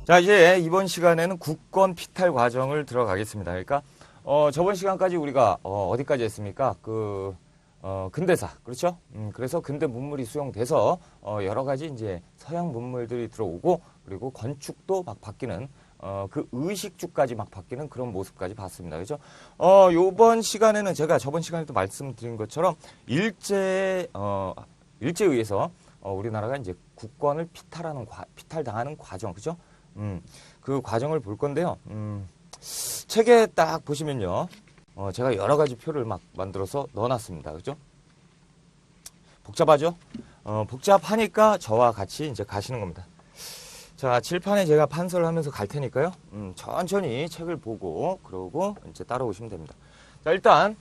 자, 이제 이번 시간에는 국권 피탈 과정을 들어가겠습니다. 그러니까 저번 시간까지 우리가 어디까지 했습니까? 근대사, 그렇죠? 그래서 근대 문물이 수용돼서 여러 가지 이제 서양 문물들이 들어오고, 그리고 건축도 막 바뀌는 그 의식주까지 막 바뀌는 그런 모습까지 봤습니다. 그렇죠? 요번 시간에는 제가 저번 시간에도 말씀드린 것처럼 일제에 의해서 우리나라가 이제 국권을 피탈당하는 과정, 그죠? 그 과정을 볼 건데요. 책에 딱 보시면요. 제가 여러 가지 표를 막 만들어서 넣어놨습니다. 그죠? 복잡하죠? 복잡하니까 저와 같이 이제 가시는 겁니다. 자, 칠판에 제가 판서를 하면서 갈 테니까요. 천천히 책을 보고, 그러고 이제 따라오시면 됩니다. 자, 일단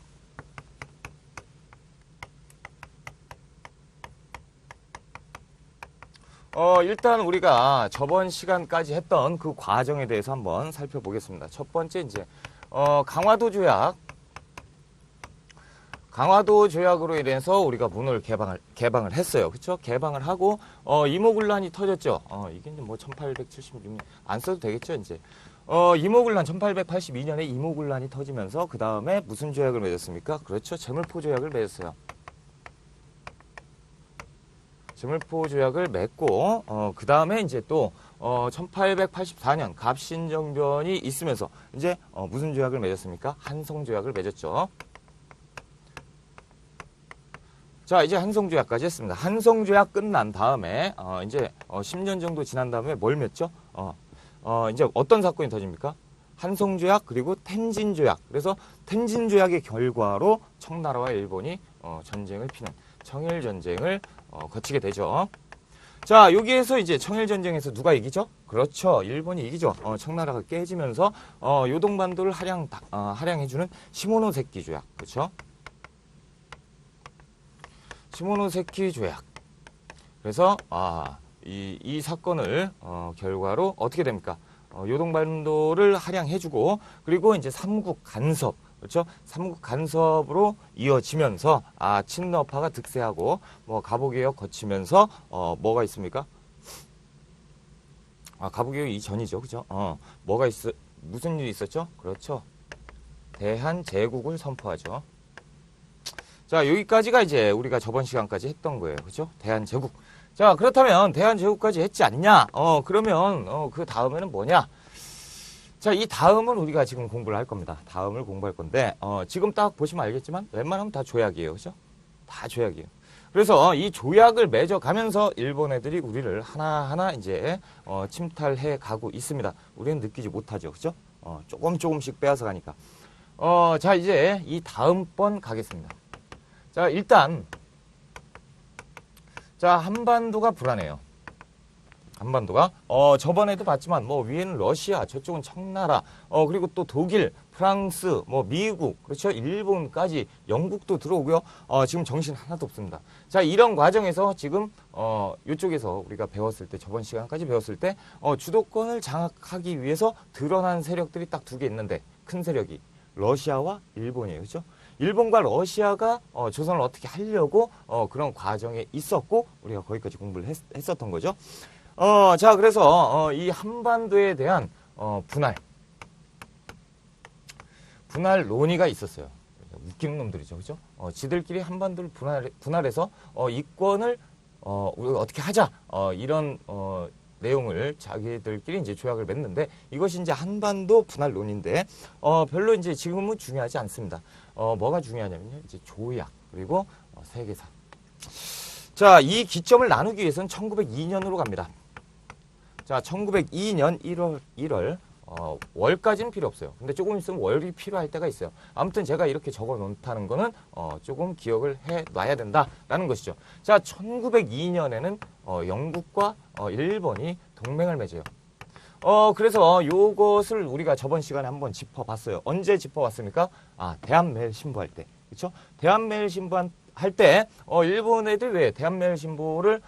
우리가 저번 시간까지 했던 그 과정에 대해서 한번 살펴보겠습니다. 첫 번째 이제 강화도 조약으로 인해서 우리가 문을 개방을 했어요. 그렇죠? 개방을 하고 이모군란이 터졌죠. 이게 이제 뭐 1876년 안 써도 되겠죠, 이제. 이모군란 1882년에 이모군란이 터지면서 그 다음에 무슨 조약을 맺었습니까? 그렇죠. 제물포 조약을 맺었어요. 제물포 조약을 맺고 그 다음에 이제 또 1884년 갑신정변이 있으면서 이제 무슨 조약을 맺었습니까? 한성조약을 맺었죠. 자, 이제 한성조약까지 했습니다. 한성조약 끝난 다음에 이제 10년 정도 지난 다음에 뭘 맺죠? 이제 어떤 사건이 터집니까? 한성조약 그리고 텐진조약. 그래서 텐진조약의 결과로 청나라와 일본이 전쟁을 피는 청일전쟁을 거치게 되죠. 자, 여기에서 이제 청일전쟁에서 누가 이기죠? 그렇죠. 일본이 이기죠. 청나라가 깨지면서 요동반도를 할양해주는 시모노세키 조약. 그렇죠? 시모노세키 조약. 그래서 이 사건을 결과로 어떻게 됩니까? 요동반도를 할양해주고, 그리고 이제 삼국 간섭, 그렇죠? 삼국 간섭으로 이어지면서 친러파가 득세하고 뭐 갑오개혁 거치면서 뭐가 있습니까? 갑오개혁 이전이죠, 그죠? 무슨 일이 있었죠? 그렇죠. 대한제국을 선포하죠. 자, 여기까지가 이제 우리가 저번 시간까지 했던 거예요, 그죠? 대한제국. 자, 그렇다면 대한제국까지 했지 않냐? 그러면 그 다음에는 뭐냐? 자, 이 다음은 우리가 지금 공부를 할 겁니다. 다음을 공부할 건데 지금 딱 보시면 알겠지만 웬만하면 다 조약이에요. 그죠? 다 조약이에요. 그래서 이 조약을 맺어가면서 일본 애들이 우리를 하나하나 이제 침탈해 가고 있습니다. 우리는 느끼지 못하죠. 그죠? 조금씩 빼앗아 가니까. 자, 이제 이 다음번 가겠습니다. 자, 일단 자, 한반도가 불안해요. 한반도가 저번에도 봤지만 뭐 위에는 러시아, 저쪽은 청나라, 그리고 또 독일, 프랑스, 뭐 미국, 그렇죠? 일본까지 영국도 들어오고요. 지금 정신 하나도 없습니다. 자, 이런 과정에서 지금 이쪽에서 우리가 배웠을 때, 저번 시간까지 배웠을 때 주도권을 장악하기 위해서 드러난 세력들이 딱 두 개 있는데, 큰 세력이 러시아와 일본이에요. 그렇죠? 일본과 러시아가 조선을 어떻게 하려고 그런 과정에 있었고, 우리가 거기까지 공부를 했었던 거죠. 자, 그래서 이 한반도에 대한 분할 논의가 있었어요. 웃기는 놈들이죠, 그죠? 지들끼리 한반도를 분할해서 이권을 우리가 어떻게 하자, 이런 내용을 자기들끼리 이제 조약을 맺는데, 이것이 이제 한반도 분할 논의인데 별로 이제 지금은 중요하지 않습니다. 뭐가 중요하냐면요, 이제 조약 그리고 세계사. 자, 이 기점을 나누기 위해서는 1902년으로 갑니다. 자, 1902년 1월 월까지는 필요 없어요. 근데 조금 있으면 월이 필요할 때가 있어요. 아무튼 제가 이렇게 적어 놓다는 거는 조금 기억을 해 놔야 된다라는 것이죠. 자, 1902년에는 영국과 일본이 동맹을 맺어요. 그래서 요것을 우리가 저번 시간에 한번 짚어봤어요. 언제 짚어봤습니까? 대한매일 신부할 때. 그렇죠? 대한매일 신부할 때 일본 애들 왜 대한매일 신부를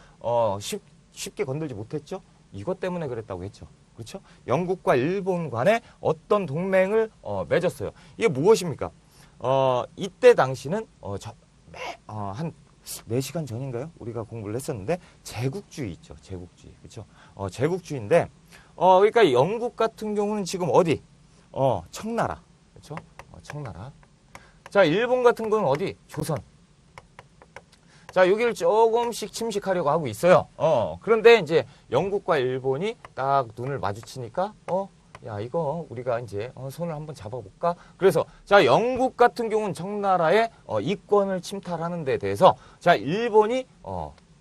쉽게 건들지 못했죠? 이것 때문에 그랬다고 했죠. 그렇죠? 영국과 일본 간에 어떤 동맹을 맺었어요. 이게 무엇입니까? 이때 당시는 한 4시간 전인가요? 우리가 공부를 했었는데 제국주의 있죠. 제국주의. 그렇죠? 제국주의인데 그러니까 영국 같은 경우는 지금 어디? 청나라. 그렇죠? 청나라. 자, 일본 같은 경우는 어디? 조선. 자, 여기를 조금씩 침식하려고 하고 있어요. 그런데 이제 영국과 일본이 딱 눈을 마주치니까, 야, 이거 우리가 이제 손을 한번 잡아볼까? 그래서 자, 영국 같은 경우는 청나라의 이권을 침탈하는 데 대해서 자, 일본이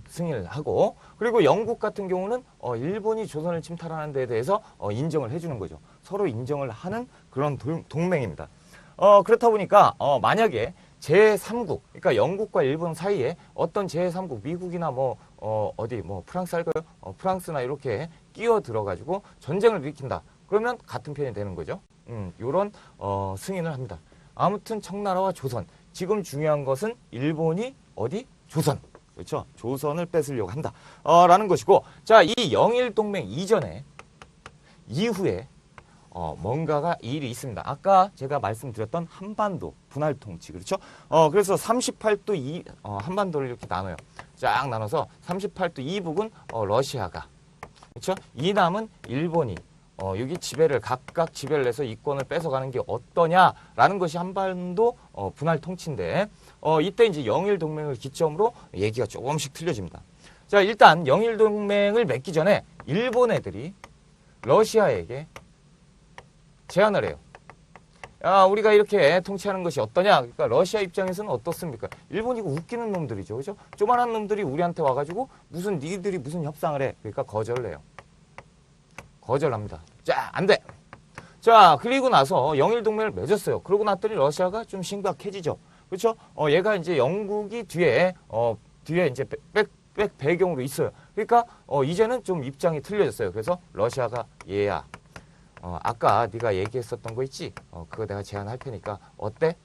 승인을 하고, 그리고 영국 같은 경우는 일본이 조선을 침탈하는 데 대해서 인정을 해주는 거죠. 서로 인정을 하는 그런 동맹입니다. 그렇다 보니까 만약에 제3국, 그러니까 영국과 일본 사이에 어떤 제3국, 미국이나 어디 프랑스 할까요? 프랑스나 이렇게 끼어 들어가지고 전쟁을 일으킨다. 그러면 같은 편이 되는 거죠. 요런 승인을 합니다. 아무튼 청나라와 조선. 지금 중요한 것은 일본이 어디? 조선. 그렇죠? 조선을 뺏으려고 한다. 라는 것이고, 자, 이 영일동맹 이후에 뭔가가 일이 있습니다. 아까 제가 말씀드렸던 한반도 분할 통치. 그렇죠? 그래서 38도 한반도를 이렇게 나눠요. 쫙 나눠서 38도 이북은 러시아가. 그렇죠? 이남은 일본이. 여기 각각 지배를 해서 이권을 뺏어가는 게 어떠냐라는 것이 한반도 분할 통치인데, 이때 이제 영일 동맹을 기점으로 얘기가 조금씩 틀려집니다. 자, 일단 영일 동맹을 맺기 전에 일본 애들이 러시아에게 제안을 해요. 야, 우리가 이렇게 통치하는 것이 어떠냐? 그러니까 러시아 입장에서는 어떻습니까? 일본이 웃기는 놈들이죠, 그죠? 조만한 놈들이 우리한테 와가지고 니들이 무슨 협상을 해? 그러니까 거절을 해요. 거절합니다. 자, 안 돼. 자, 그리고 나서 영일 동맹을 맺었어요. 그러고 났더니 러시아가 좀 심각해지죠. 그렇죠? 얘가 이제 영국이 뒤에 이제 배경으로 있어요. 그러니까 이제는 좀 입장이 틀려졌어요. 그래서 러시아가 얘야, 아까 네가 얘기했었던 거 있지? 그거 내가 제안할 테니까 어때?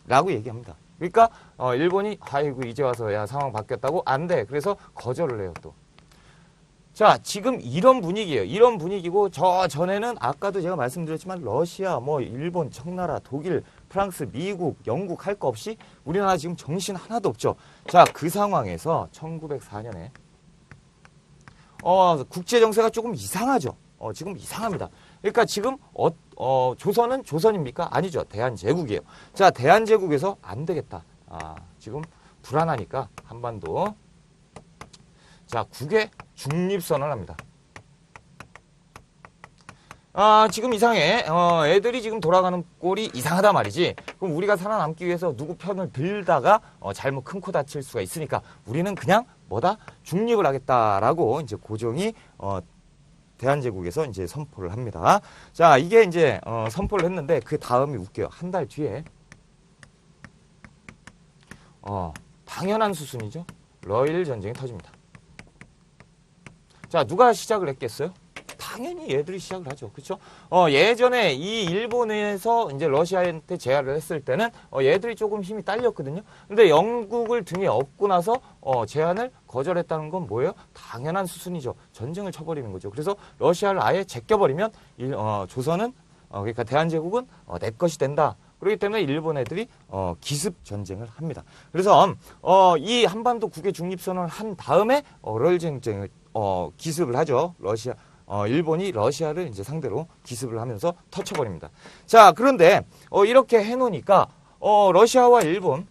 라고 얘기합니다. 그러니까 일본이 아이고 이제 와서 야 상황 바뀌었다고? 안 돼. 그래서 거절을 해요 또. 자, 지금 이런 분위기예요. 이런 분위기고, 저 전에는 아까도 제가 말씀드렸지만 러시아, 일본, 청나라, 독일, 프랑스, 미국, 영국 할 거 없이 우리나라 지금 정신 하나도 없죠. 자, 그 상황에서 1904년에 국제 정세가 조금 이상하죠. 지금 이상합니다. 그러니까 지금 조선은 조선입니까? 아니죠. 대한제국이에요. 자, 대한제국에서 안 되겠다. 지금 불안하니까 한반도. 자, 국외 중립선언을 합니다. 지금 이상해. 애들이 지금 돌아가는 꼴이 이상하다 말이지. 그럼 우리가 살아남기 위해서 누구 편을 들다가 잘못 큰 코 다칠 수가 있으니까 우리는 그냥 중립을 하겠다라고 이제 고종이 대한제국에서 이제 선포를 합니다. 자, 이게 이제 선포를 했는데 그 다음이 웃겨요. 한 달 뒤에 당연한 수순이죠. 러일 전쟁이 터집니다. 자, 누가 시작을 했겠어요? 당연히 얘들이 시작을 하죠. 그렇죠? 예전에 이 일본에서 이제 러시아한테 제안을 했을 때는 얘들이 조금 힘이 딸렸거든요. 근데 영국을 등에 업고 나서 제안을 거절했다는 건 뭐예요? 당연한 수순이죠. 전쟁을 쳐버리는 거죠. 그래서 러시아를 아예 제껴버리면 조선은 그러니까 대한제국은 내 것이 된다. 그렇기 때문에 일본 애들이 기습 전쟁을 합니다. 그래서 이 한반도 국외 중립선언을 한 다음에 러일 전쟁을 기습을 하죠. 일본이 러시아를 이제 상대로 기습을 하면서 터쳐버립니다. 자, 그런데 이렇게 해놓으니까 러시아와 일본,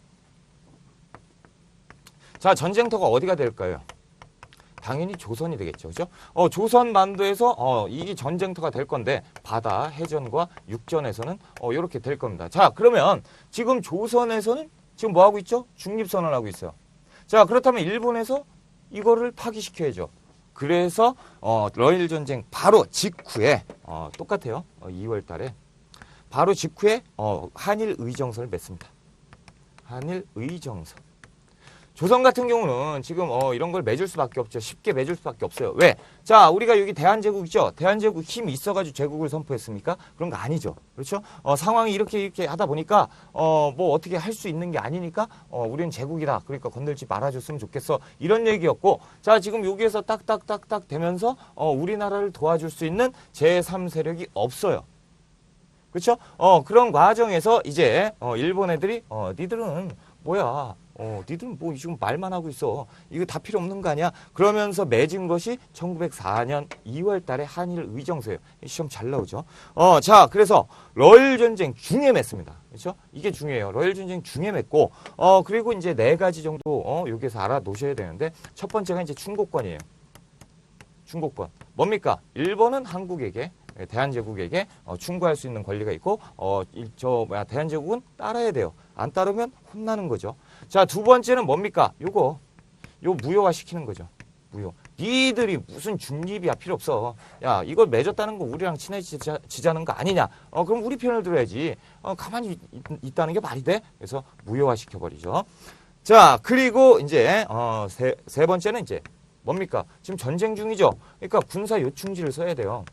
자, 전쟁터가 어디가 될까요? 당연히 조선이 되겠죠. 그죠? 조선 만도에서 이 전쟁터가 될 건데 바다, 해전과 육전에서는 이렇게 될 겁니다. 자, 그러면 지금 조선에서는 지금 뭐 하고 있죠? 중립선언을 하고 있어요. 자, 그렇다면 일본에서 이거를 파기시켜야죠. 그래서 러일 전쟁 바로 직후에 똑같아요. 2월 달에 바로 직후에 한일 의정서를 맺습니다. 한일 의정서. 조선 같은 경우는 지금 이런 걸 맺을 수밖에 없죠. 쉽게 맺을 수밖에 없어요. 왜? 자, 우리가 여기 대한제국이죠. 대한제국 힘이 있어가지고 제국을 선포했습니까? 그런 거 아니죠. 그렇죠? 상황이 이렇게 하다 보니까 뭐 어떻게 할 수 있는 게 아니니까 우리는 제국이다. 그러니까 건들지 말아줬으면 좋겠어. 이런 얘기였고, 자, 지금 여기에서 딱딱딱딱 되면서 우리나라를 도와줄 수 있는 제3세력이 없어요. 그렇죠? 그런 과정에서 이제 일본 애들이 니들은 뭐야? 니들 뭐 지금 말만 하고 있어. 이거 다 필요 없는 거 아니야? 그러면서 맺은 것이 1904년 2월 달에 한일 의정서예요. 시험 잘 나오죠. 자, 그래서 러일 전쟁 중에 맺습니다. 그렇죠? 이게 중요해요. 러일 전쟁 중에 맺고, 그리고 이제 네 가지 정도, 여기서 알아놓으셔야 되는데, 첫 번째가 이제 충고권이에요. 충고권. 뭡니까? 일본은 한국에게, 대한제국에게 충고할 수 있는 권리가 있고, 대한제국은 따라야 돼요. 안 따르면 혼나는 거죠. 자, 두 번째는 뭡니까? 요 무효화 시키는 거죠. 무효. 니들이 무슨 중립이야 필요 없어. 야, 이걸 맺었다는 거 우리랑 친해지자는 거 아니냐? 그럼 우리 편을 들어야지. 가만히 있다는 게 말이 돼? 그래서 무효화 시켜버리죠. 자, 그리고 이제 세 번째는 이제 뭡니까? 지금 전쟁 중이죠. 그러니까 군사 요충지를 써야 돼요.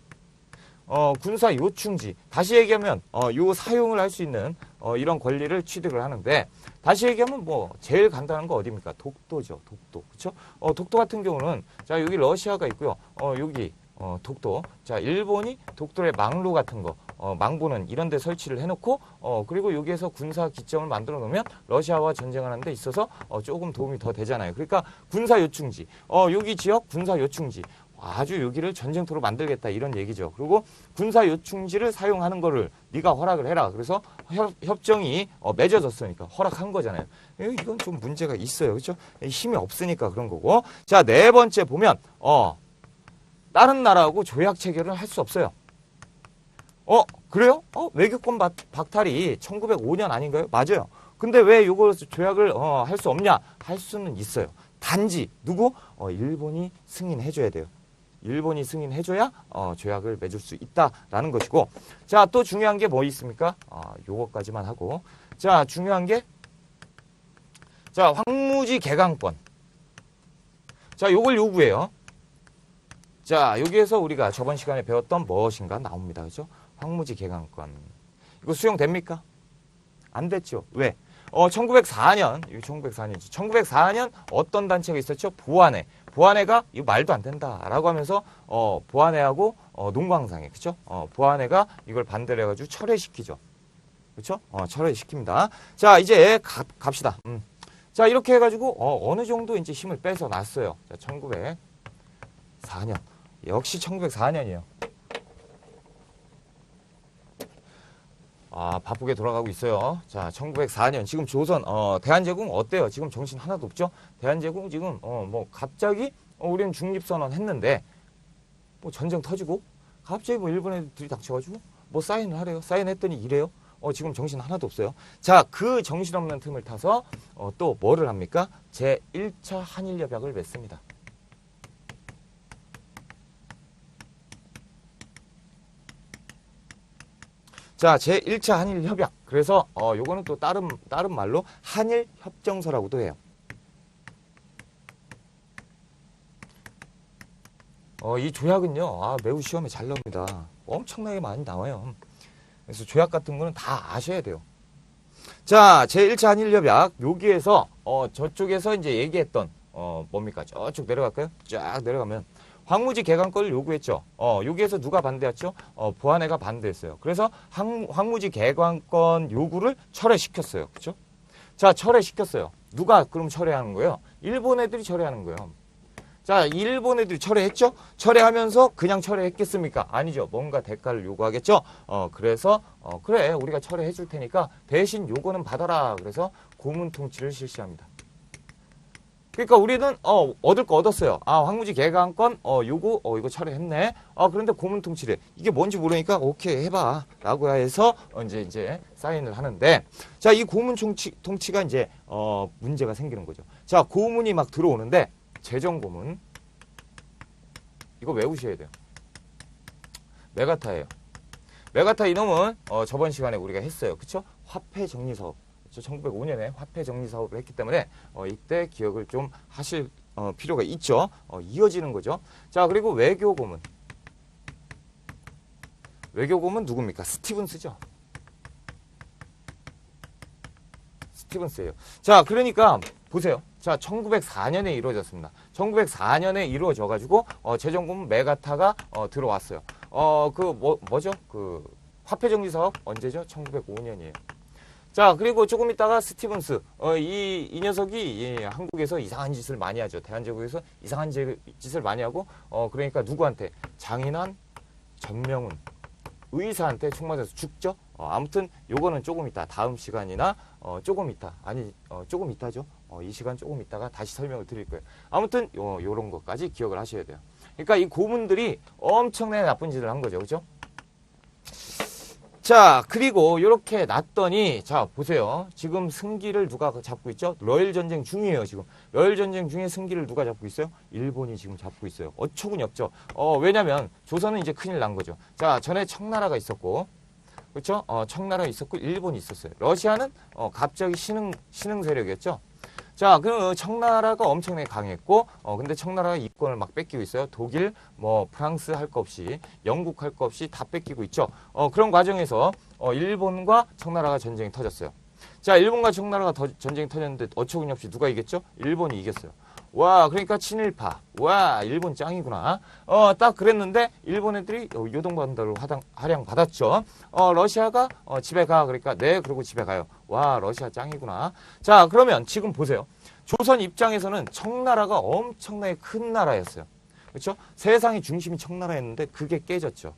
군사 요충지. 다시 얘기하면, 요 사용을 할 수 있는, 이런 권리를 취득을 하는데, 다시 얘기하면 뭐, 제일 간단한 거 어디입니까? 독도죠. 독도. 그쵸? 독도 같은 경우는, 자, 여기 러시아가 있고요. 여기, 독도. 자, 일본이 독도의 망루 같은 거, 망보는 이런 데 설치를 해놓고, 그리고 여기에서 군사 기점을 만들어 놓으면 러시아와 전쟁을 하는 데 있어서, 조금 도움이 더 되잖아요. 그러니까 군사 요충지. 여기 지역 군사 요충지. 아주 여기를 전쟁터로 만들겠다 이런 얘기죠. 그리고 군사 요충지를 사용하는 거를 네가 허락을 해라. 그래서 협정이 맺어졌으니까 허락한 거잖아요. 이건 좀 문제가 있어요. 그렇죠? 힘이 없으니까 그런 거고. 자, 네 번째 보면 다른 나라하고 조약 체결을 할 수 없어요. 그래요? 외교권 박탈이 1905년 아닌가요? 맞아요. 근데 왜 이거 조약을 할 수 없냐? 할 수는 있어요. 단지 누구? 일본이 승인해줘야 돼요. 일본이 승인해줘야 조약을 맺을 수 있다라는 것이고, 자, 또 중요한 게 뭐 있습니까? 요거까지만 하고, 자, 중요한 게, 자, 황무지 개강권. 자, 요걸 요구해요. 자, 여기에서 우리가 저번 시간에 배웠던 무엇인가 나옵니다. 그죠? 황무지 개강권. 이거 수용됩니까? 안 됐죠. 왜? 1904년, 이거 1904년이지. 1904년 어떤 단체가 있었죠? 보안회. 보안회가 이거 말도 안 된다라고 하면서 보안회하고 농광상회, 그렇죠? 보안회가 이걸 반대를 해가지고 철회시키죠. 그렇죠? 철회시킵니다. 자, 이제 갑시다. 자, 이렇게 해가지고 어느 정도 이제 힘을 빼서 놨어요. 자, 1904년. 역시 1904년이에요. 바쁘게 돌아가고 있어요. 자, 1904년. 지금 조선, 대한제국 어때요? 지금 정신 하나도 없죠? 대한제국 지금, 뭐, 갑자기, 우리는 중립선언 했는데, 뭐, 전쟁 터지고, 갑자기 뭐, 일본 애들이 닥쳐가지고, 뭐, 사인을 하래요. 사인했더니 이래요. 지금 정신 하나도 없어요. 자, 그 정신없는 틈을 타서, 또 뭐를 합니까? 제1차 한일협약을 맺습니다. 자, 제1차 한일협약. 그래서 요거는 또 다른 말로 한일협정서라고도 해요. 이 조약은요. 매우 시험에 잘 나옵니다. 엄청나게 많이 나와요. 그래서 조약 같은 거는 다 아셔야 돼요. 자, 제1차 한일협약. 여기에서 저쪽에서 이제 얘기했던 뭡니까? 저쪽 내려갈까요? 쫙 내려가면 황무지 개강권을 요구했죠. 여기에서 누가 반대했죠? 보안회가 반대했어요. 그래서 황무지 개강권 요구를 철회시켰어요. 그렇죠? 자, 철회시켰어요. 누가 그럼 철회하는 거예요? 일본 애들이 철회하는 거예요. 자, 일본 애들이 철회했죠? 철회하면서 그냥 철회했겠습니까? 아니죠. 뭔가 대가를 요구하겠죠? 그래서 그래, 우리가 철회해 줄 테니까 대신 요거는 받아라. 그래서 고문 통치를 실시합니다. 그러니까 우리는 얻을 거 얻었어요. 황무지 개강권 요구 이거 철회했네. 그런데 고문 통치래. 이게 뭔지 모르니까 오케이 해봐 라고 해서 이제 사인을 하는데, 자, 이 고문 통치가 이제 문제가 생기는 거죠. 자, 고문이 막 들어오는데 재정 고문 이거 외우셔야 돼요. 메가타예요. 메가타 이놈은 저번 시간에 우리가 했어요. 그쵸? 화폐 정리 사업. 1905년에 화폐 정리 사업을 했기 때문에 이때 기억을 좀 하실 필요가 있죠. 이어지는 거죠. 자, 그리고 외교 고문. 외교 고문 누굽니까? 스티븐스죠. 스티븐스예요. 자, 그러니까 보세요. 자, 1904년에 이루어졌습니다. 1904년에 이루어져 가지고 재정 고문 메가타가 들어왔어요. 뭐죠? 그 화폐 정리 사업 언제죠? 1905년이에요. 자, 그리고 조금 있다가 스티븐스. 이 녀석이 한국에서 이상한 짓을 많이 하죠. 대한제국에서 이상한 짓을 많이 하고, 그러니까 누구한테? 장인환, 전명훈, 의사한테 총 맞아서 죽죠. 아무튼 요거는 조금 있다. 다음 시간이나 조금 있다. 아니 조금 있다죠. 이 시간 조금 있다가 다시 설명을 드릴 거예요. 아무튼 요런 것까지 기억을 하셔야 돼요. 그러니까 이 고문들이 엄청나게 나쁜 짓을 한 거죠. 그죠? 자, 그리고 이렇게 놨더니, 자, 보세요. 지금 승기를 누가 잡고 있죠? 러일 전쟁 중이에요, 지금. 러일 전쟁 중에 승기를 누가 잡고 있어요? 일본이 지금 잡고 있어요. 어처구니 없죠? 왜냐면, 조선은 이제 큰일 난 거죠. 자, 전에 청나라가 있었고, 그렇죠? 청나라가 있었고, 일본이 있었어요. 러시아는, 갑자기 신흥 세력이었죠? 자, 그 청나라가 엄청나게 강했고, 근데 청나라가 이권을 막 뺏기고 있어요. 독일, 뭐 프랑스 할 거 없이, 영국 할 거 없이 다 뺏기고 있죠. 그런 과정에서 일본과 청나라가 전쟁이 터졌어요. 자, 일본과 청나라가 전쟁이 터졌는데 어처구니 없이 누가 이겼죠? 일본이 이겼어요. 와, 그러니까 친일파. 와, 일본 짱이구나. 딱 그랬는데 일본 애들이 요동반도를 할양 받았죠. 러시아가 집에 가. 그러니까 네, 그러고 집에 가요. 와, 러시아 짱이구나. 자, 그러면 지금 보세요. 조선 입장에서는 청나라가 엄청나게 큰 나라였어요. 그렇죠? 세상의 중심이 청나라였는데 그게 깨졌죠.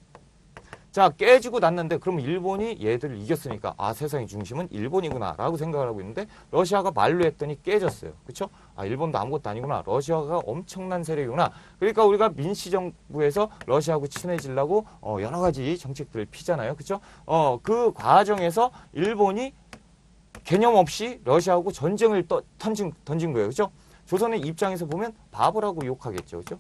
자, 깨지고 났는데 그럼 일본이 얘들을 이겼으니까 아, 세상의 중심은 일본이구나 라고 생각을 하고 있는데 러시아가 말로 했더니 깨졌어요. 그렇죠? 아, 일본도 아무것도 아니구나. 러시아가 엄청난 세력이구나. 그러니까 우리가 민시정부에서 러시아하고 친해지려고 여러 가지 정책들을 피잖아요. 그렇죠? 그 과정에서 일본이 개념 없이 러시아하고 전쟁을 던진 거예요. 그렇죠? 조선의 입장에서 보면 바보라고 욕하겠죠. 그렇죠?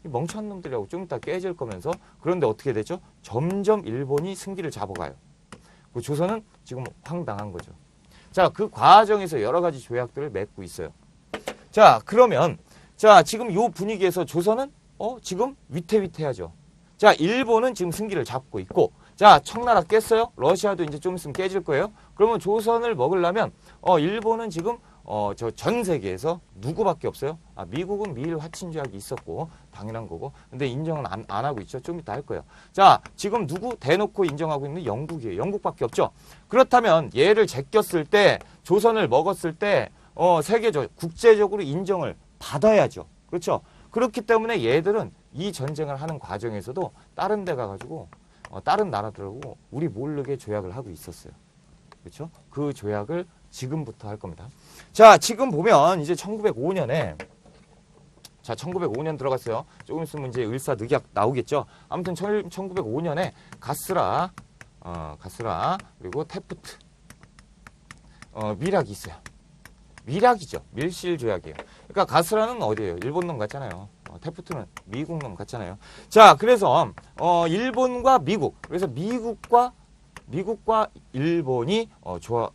이 멍청한 놈들이라고 좀 이따 깨질 거면서 그런데 어떻게 되죠? 점점 일본이 승기를 잡아가요. 그 조선은 지금 황당한 거죠. 자, 그 과정에서 여러 가지 조약들을 맺고 있어요. 자, 그러면 자, 지금 이 분위기에서 조선은 지금 위태위태하죠. 자, 일본은 지금 승기를 잡고 있고 자, 청나라 깼어요. 러시아도 이제 좀 있으면 깨질 거예요. 그러면 조선을 먹으려면 일본은 지금 저 전 세계에서 누구밖에 없어요? 아, 미국은 미일 화친 조약이 있었고 당연한 거고 근데 인정은 안 하고 있죠. 좀 이따 할 거예요. 자, 지금 누구 대놓고 인정하고 있는 영국이에요. 영국밖에 없죠. 그렇다면 얘를 제꼈을 때 조선을 먹었을 때 세계적 국제적으로 인정을 받아야죠. 그렇죠? 그렇기 때문에 얘들은 이 전쟁을 하는 과정에서도 다른 데 가가지고 다른 나라들하고 우리 모르게 조약을 하고 있었어요. 그렇죠? 그 조약을 지금부터 할 겁니다. 자, 지금 보면 이제 1905년에 자, 1905년 들어갔어요. 조금 있으면 이제 을사늑약 나오겠죠. 아무튼 1905년에 가스라 그리고 테프트 밀약이 있어요. 밀약이죠. 밀실 조약이에요. 그러니까 가스라는 어디예요? 일본 놈 같잖아요. 테프트는 미국 놈 같잖아요. 자, 그래서 일본과 미국, 그래서 미국과 일본이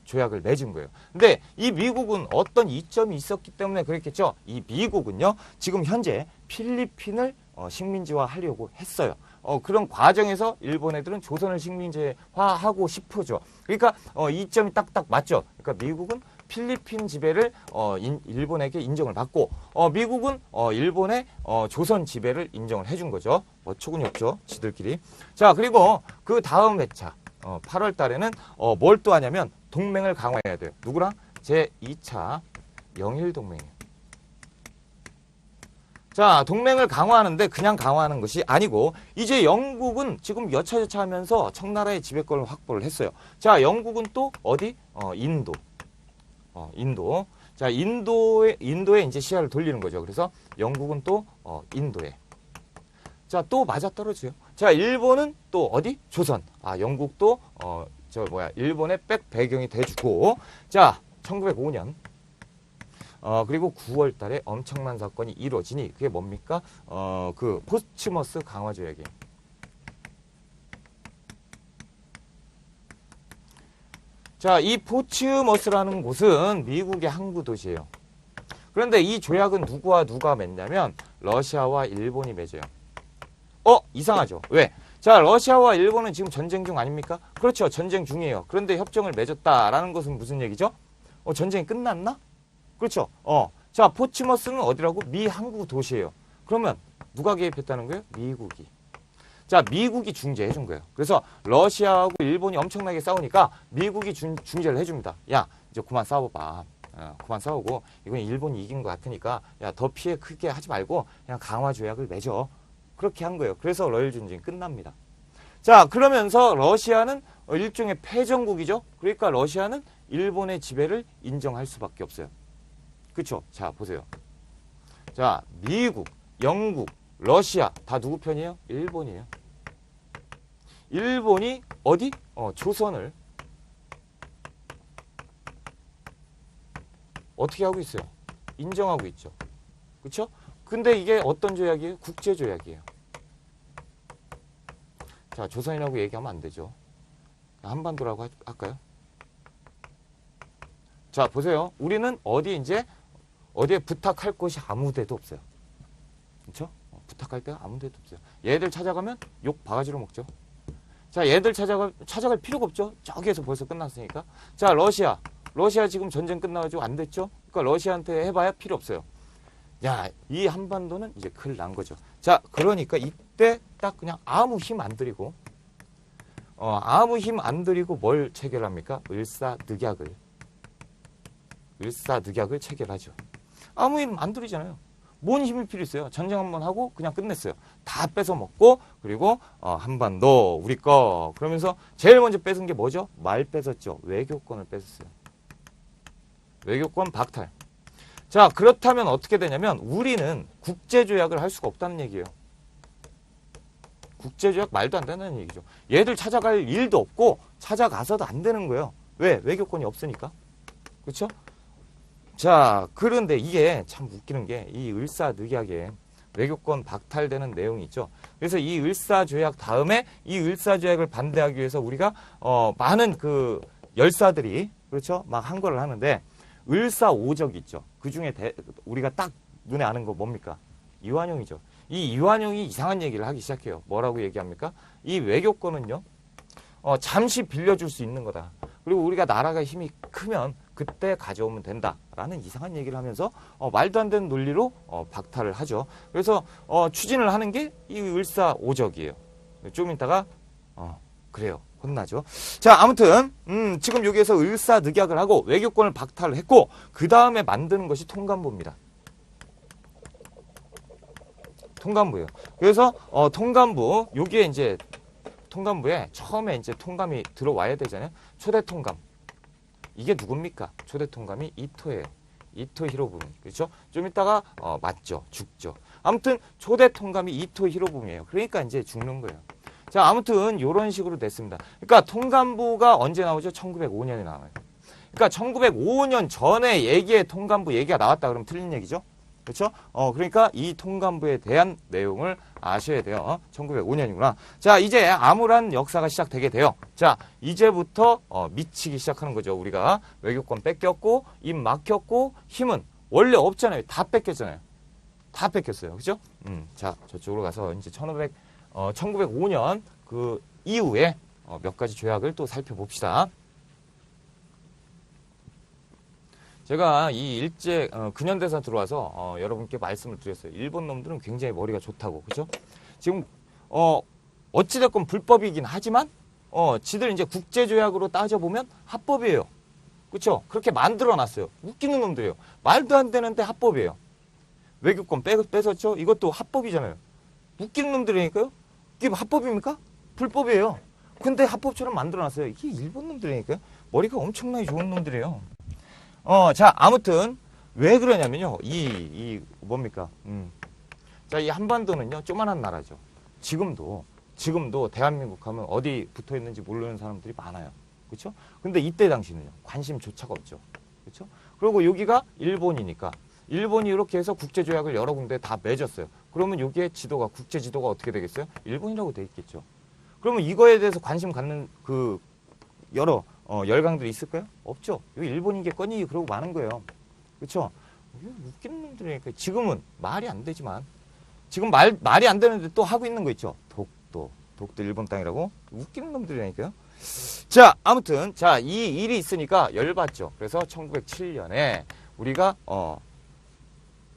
조약을 맺은 거예요. 근데 이 미국은 어떤 이점이 있었기 때문에 그랬겠죠. 이 미국은요, 지금 현재 필리핀을 식민지화 하려고 했어요. 그런 과정에서 일본 애들은 조선을 식민지화하고 싶어죠. 그러니까 이점이 딱딱 맞죠. 그러니까 미국은 필리핀 지배를 일본에게 인정을 받고 미국은 일본의 조선 지배를 인정을 해준 거죠. 어처구니 없죠. 지들끼리. 자, 그리고 그 다음 회차 8월 달에는 뭘 또 하냐면 동맹을 강화해야 돼요. 누구랑? 제2차 영일동맹이에요. 자, 동맹을 강화하는데 그냥 강화하는 것이 아니고 이제 영국은 지금 여차저차 하면서 청나라의 지배권을 확보를 했어요. 자, 영국은 또 어디? 인도. 인도. 자, 인도에 이제 시야를 돌리는 거죠. 그래서 영국은 또 인도에. 자, 또 맞아떨어져요. 자, 일본은 또 어디? 조선. 아, 영국도 일본의 백 배경이 돼주고. 자, 1905년. 그리고 9월 달에 엄청난 사건이 이루어지니 그게 뭡니까? 그 포츠머스 강화 조약이에요. 자, 이 포츠머스라는 곳은 미국의 항구 도시예요. 그런데 이 조약은 누구와 누가 맺냐면 러시아와 일본이 맺어요. 이상하죠. 왜? 자, 러시아와 일본은 지금 전쟁 중 아닙니까? 그렇죠. 전쟁 중이에요. 그런데 협정을 맺었다라는 것은 무슨 얘기죠? 전쟁이 끝났나? 그렇죠. 자, 포츠머스는 어디라고? 미 항구 도시예요. 그러면 누가 개입했다는 거예요? 미국이. 자, 미국이 중재해 준 거예요. 그래서 러시아하고 일본이 엄청나게 싸우니까 미국이 중재를 해줍니다. 야, 이제 그만 싸워봐. 그만 싸우고 이건 일본이 이긴 것 같으니까 야, 더 피해 크게 하지 말고 그냥 강화 조약을 맺어. 그렇게 한 거예요. 그래서 러일 전쟁이 끝납니다. 자, 그러면서 러시아는 일종의 패전국이죠. 그러니까 러시아는 일본의 지배를 인정할 수밖에 없어요. 그렇죠? 자, 보세요. 자, 미국, 영국, 러시아 다 누구 편이에요? 일본이에요. 일본이 어디? 조선을 어떻게 하고 있어요? 인정하고 있죠. 그렇죠? 근데 이게 어떤 조약이에요? 국제조약이에요. 자, 조선이라고 얘기하면 안 되죠. 한반도라고 할까요? 자, 보세요. 우리는 어디에 부탁할 곳이 아무 데도 없어요. 그렇죠? 부탁할 데가 아무 데도 없어요. 얘들 찾아가면 욕 바가지로 먹죠. 자, 얘들 찾아갈 필요가 없죠. 저기에서 벌써 끝났으니까. 자, 러시아 지금 전쟁 끝나가지고 안 됐죠? 그러니까 러시아한테 해봐야 필요 없어요. 야, 이 한반도는 이제 큰일 난 거죠. 자, 그러니까 이때 딱 그냥 아무 힘 안 들이고, 뭘 체결합니까? 을사늑약을 체결하죠. 아무 힘 안 들이잖아요. 뭔 힘이 필요 있어요? 전쟁 한번 하고 그냥 끝냈어요. 다 뺏어 먹고, 그리고 한반도 우리 거. 그러면서 제일 먼저 뺏은 게 뭐죠? 말 뺏었죠. 외교권을 뺏었어요. 외교권 박탈. 자, 그렇다면 어떻게 되냐면 우리는 국제조약을 할 수가 없다는 얘기예요. 국제조약 말도 안 된다는 얘기죠. 얘들 찾아갈 일도 없고 찾아가서도 안 되는 거예요. 왜? 외교권이 없으니까. 그렇죠? 자, 그런데 이게 참 웃기는 게 이 을사늑약에 외교권 박탈되는 내용이 있죠. 그래서 이 을사조약 다음에 이 을사조약을 반대하기 위해서 우리가 많은 그 열사들이 그렇죠? 막 항거를 하는데 을사오적이 있죠. 그 중에 우리가 딱 눈에 아는 거 뭡니까? 이완용이죠. 이 이완용이 이상한 얘기를 하기 시작해요. 뭐라고 얘기합니까? 이 외교권은요, 잠시 빌려줄 수 있는 거다. 그리고 우리가 나라가 힘이 크면 그때 가져오면 된다라는 이상한 얘기를 하면서 말도 안 되는 논리로 박탈을 하죠. 그래서 추진을 하는 게 이 을사오적이에요. 좀 이따가 그래요. 혼나죠. 자, 아무튼 지금 여기에서 을사늑약을 하고 외교권을 박탈을 했고 그 다음에 만드는 것이 통감부입니다. 통감부예요. 그래서 통감부 여기에 이제 통감부에 처음에 이제 통감이 들어와야 되잖아요. 초대 통감. 이게 누굽니까? 초대 통감이 이토예요. 이토 히로부미. 그렇죠? 좀 이따가 맞죠. 죽죠. 아무튼 초대 통감이 이토 히로부미예요. 그러니까 이제 죽는 거예요. 자, 아무튼 이런 식으로 됐습니다. 그러니까 통감부가 언제 나오죠? 1905년에 나와요. 그러니까 1905년 전에 통감부 얘기가 나왔다 그러면 틀린 얘기죠. 그렇죠? 그러니까 이 통감부에 대한 내용을 아셔야 돼요. 1905년이구나. 자, 이제 암울한 역사가 시작되게 돼요. 자, 이제부터 미치기 시작하는 거죠. 우리가 외교권 뺏겼고 입 막혔고 힘은 원래 없잖아요. 다 뺏겼잖아요. 다 뺏겼어요. 그렇죠? 자, 저쪽으로 가서 이제 1905년 그 이후에 몇 가지 조약을 또 살펴봅시다. 제가 이 일제 근현대사 들어와서 여러분께 말씀을 드렸어요. 일본 놈들은 굉장히 머리가 좋다고. 그죠? 지금 어찌됐건 불법이긴 하지만 지들 이제 국제조약으로 따져보면 합법이에요. 그렇죠? 그렇게 만들어놨어요. 웃기는 놈들이에요. 말도 안 되는데 합법이에요. 외교권 뺏었죠? 이것도 합법이잖아요. 웃기는 놈들이니까요. 이게 합법입니까? 불법이에요. 근데 합법처럼 만들어놨어요. 이게 일본 놈들이니까요. 머리가 엄청나게 좋은 놈들이에요. 자, 아무튼 왜 그러냐면요. 뭡니까? 자, 이 한반도는요. 조그만한 나라죠. 지금도 대한민국 하면 어디 붙어 있는지 모르는 사람들이 많아요. 그렇죠? 근데 이때 당시는요. 관심조차가 없죠. 그렇죠? 그리고 여기가 일본이니까 일본이 이렇게 해서 국제조약을 여러 군데 다 맺었어요. 그러면 여기에 국제 지도가 어떻게 되겠어요? 일본이라고 돼 있겠죠. 그러면 이거에 대해서 관심 갖는 그 여러 열강들이 있을까요? 없죠. 여기 일본이겠거니 그러고 마는 거예요. 그렇죠? 웃기는 놈들이니까 지금은 말이 안 되지만 지금 말이 안 되는데 또 하고 있는 거 있죠. 독도 일본 땅이라고 웃기는 놈들이니까요. 자, 아무튼 자, 이 일이 있으니까 열받죠. 그래서 1907년에 우리가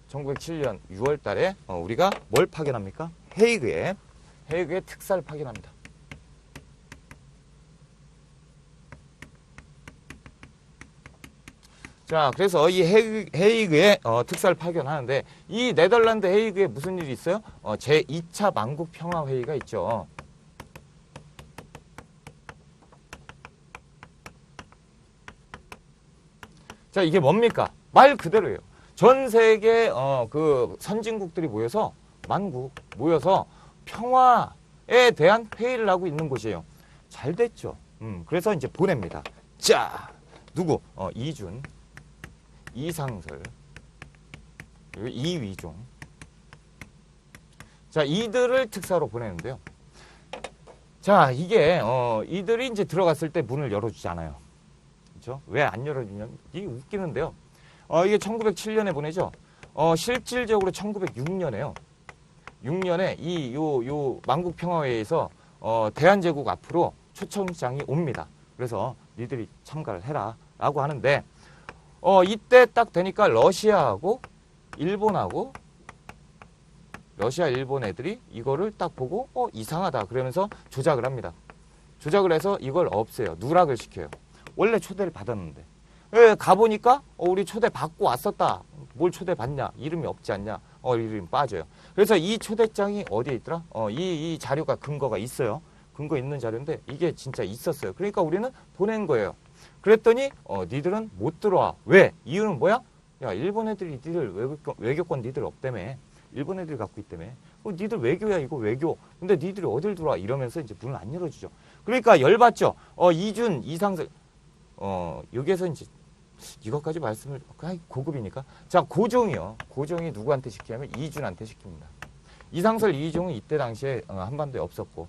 1907년 6월 달에 우리가 뭘 파견합니까? 헤이그에 헤이그의 특사를 파견합니다. 자, 그래서 이 헤이그의 특사를 파견하는데 이 네덜란드 헤이그에 무슨 일이 있어요? 제2차 만국평화회의가 있죠. 자, 이게 뭡니까? 말 그대로예요. 전 세계 그 선진국들이 모여서 모여서 평화에 대한 회의를 하고 있는 곳이에요. 잘 됐죠. 그래서 이제 보냅니다. 자, 누구? 이준, 이상설, 그리고 이위종. 자, 이들을 특사로 보내는데요. 자, 이게 이들이 이제 들어갔을 때 문을 열어주지 않아요. 그렇죠? 왜 안 열어주냐면 이게 웃기는데요. 이게 1907년에 보내죠. 실질적으로 1906년에요. 6년에 요 만국평화회의에서 대한제국 앞으로 초청장이 옵니다. 그래서 니들이 참가를 해라라고 하는데 이때 딱 되니까 러시아하고 일본하고 러시아, 일본 애들이 이거를 딱 보고 이상하다 그러면서 조작을 합니다. 조작을 해서 이걸 없애요. 누락을 시켜요. 원래 초대를 받았는데 가보니까 우리 초대 받고 왔었다. 뭘 초대 받냐? 이름이 없지 않냐? 이름이 빠져요. 그래서 이 초대장이 어디에 있더라? 이 자료가 근거가 있어요. 근거 있는 자료인데 이게 진짜 있었어요. 그러니까 우리는 보낸 거예요. 그랬더니 니들은 못 들어와. 왜? 이유는 뭐야? 야, 일본 애들이 니들 외교권 니들 없다며. 일본 애들이 갖고 있다며. 니들 외교야 이거 외교. 근데 니들이 어딜 들어와? 이러면서 이제 문을 안 열어주죠. 그러니까 열받죠. 이준, 이상설. 여기에서 이제 이것까지 말씀을 고급이니까. 자, 고종이요. 고종이 누구한테 시키냐면 이준한테 시킵니다. 이상설, 이종은 이때 당시에 한반도에 없었고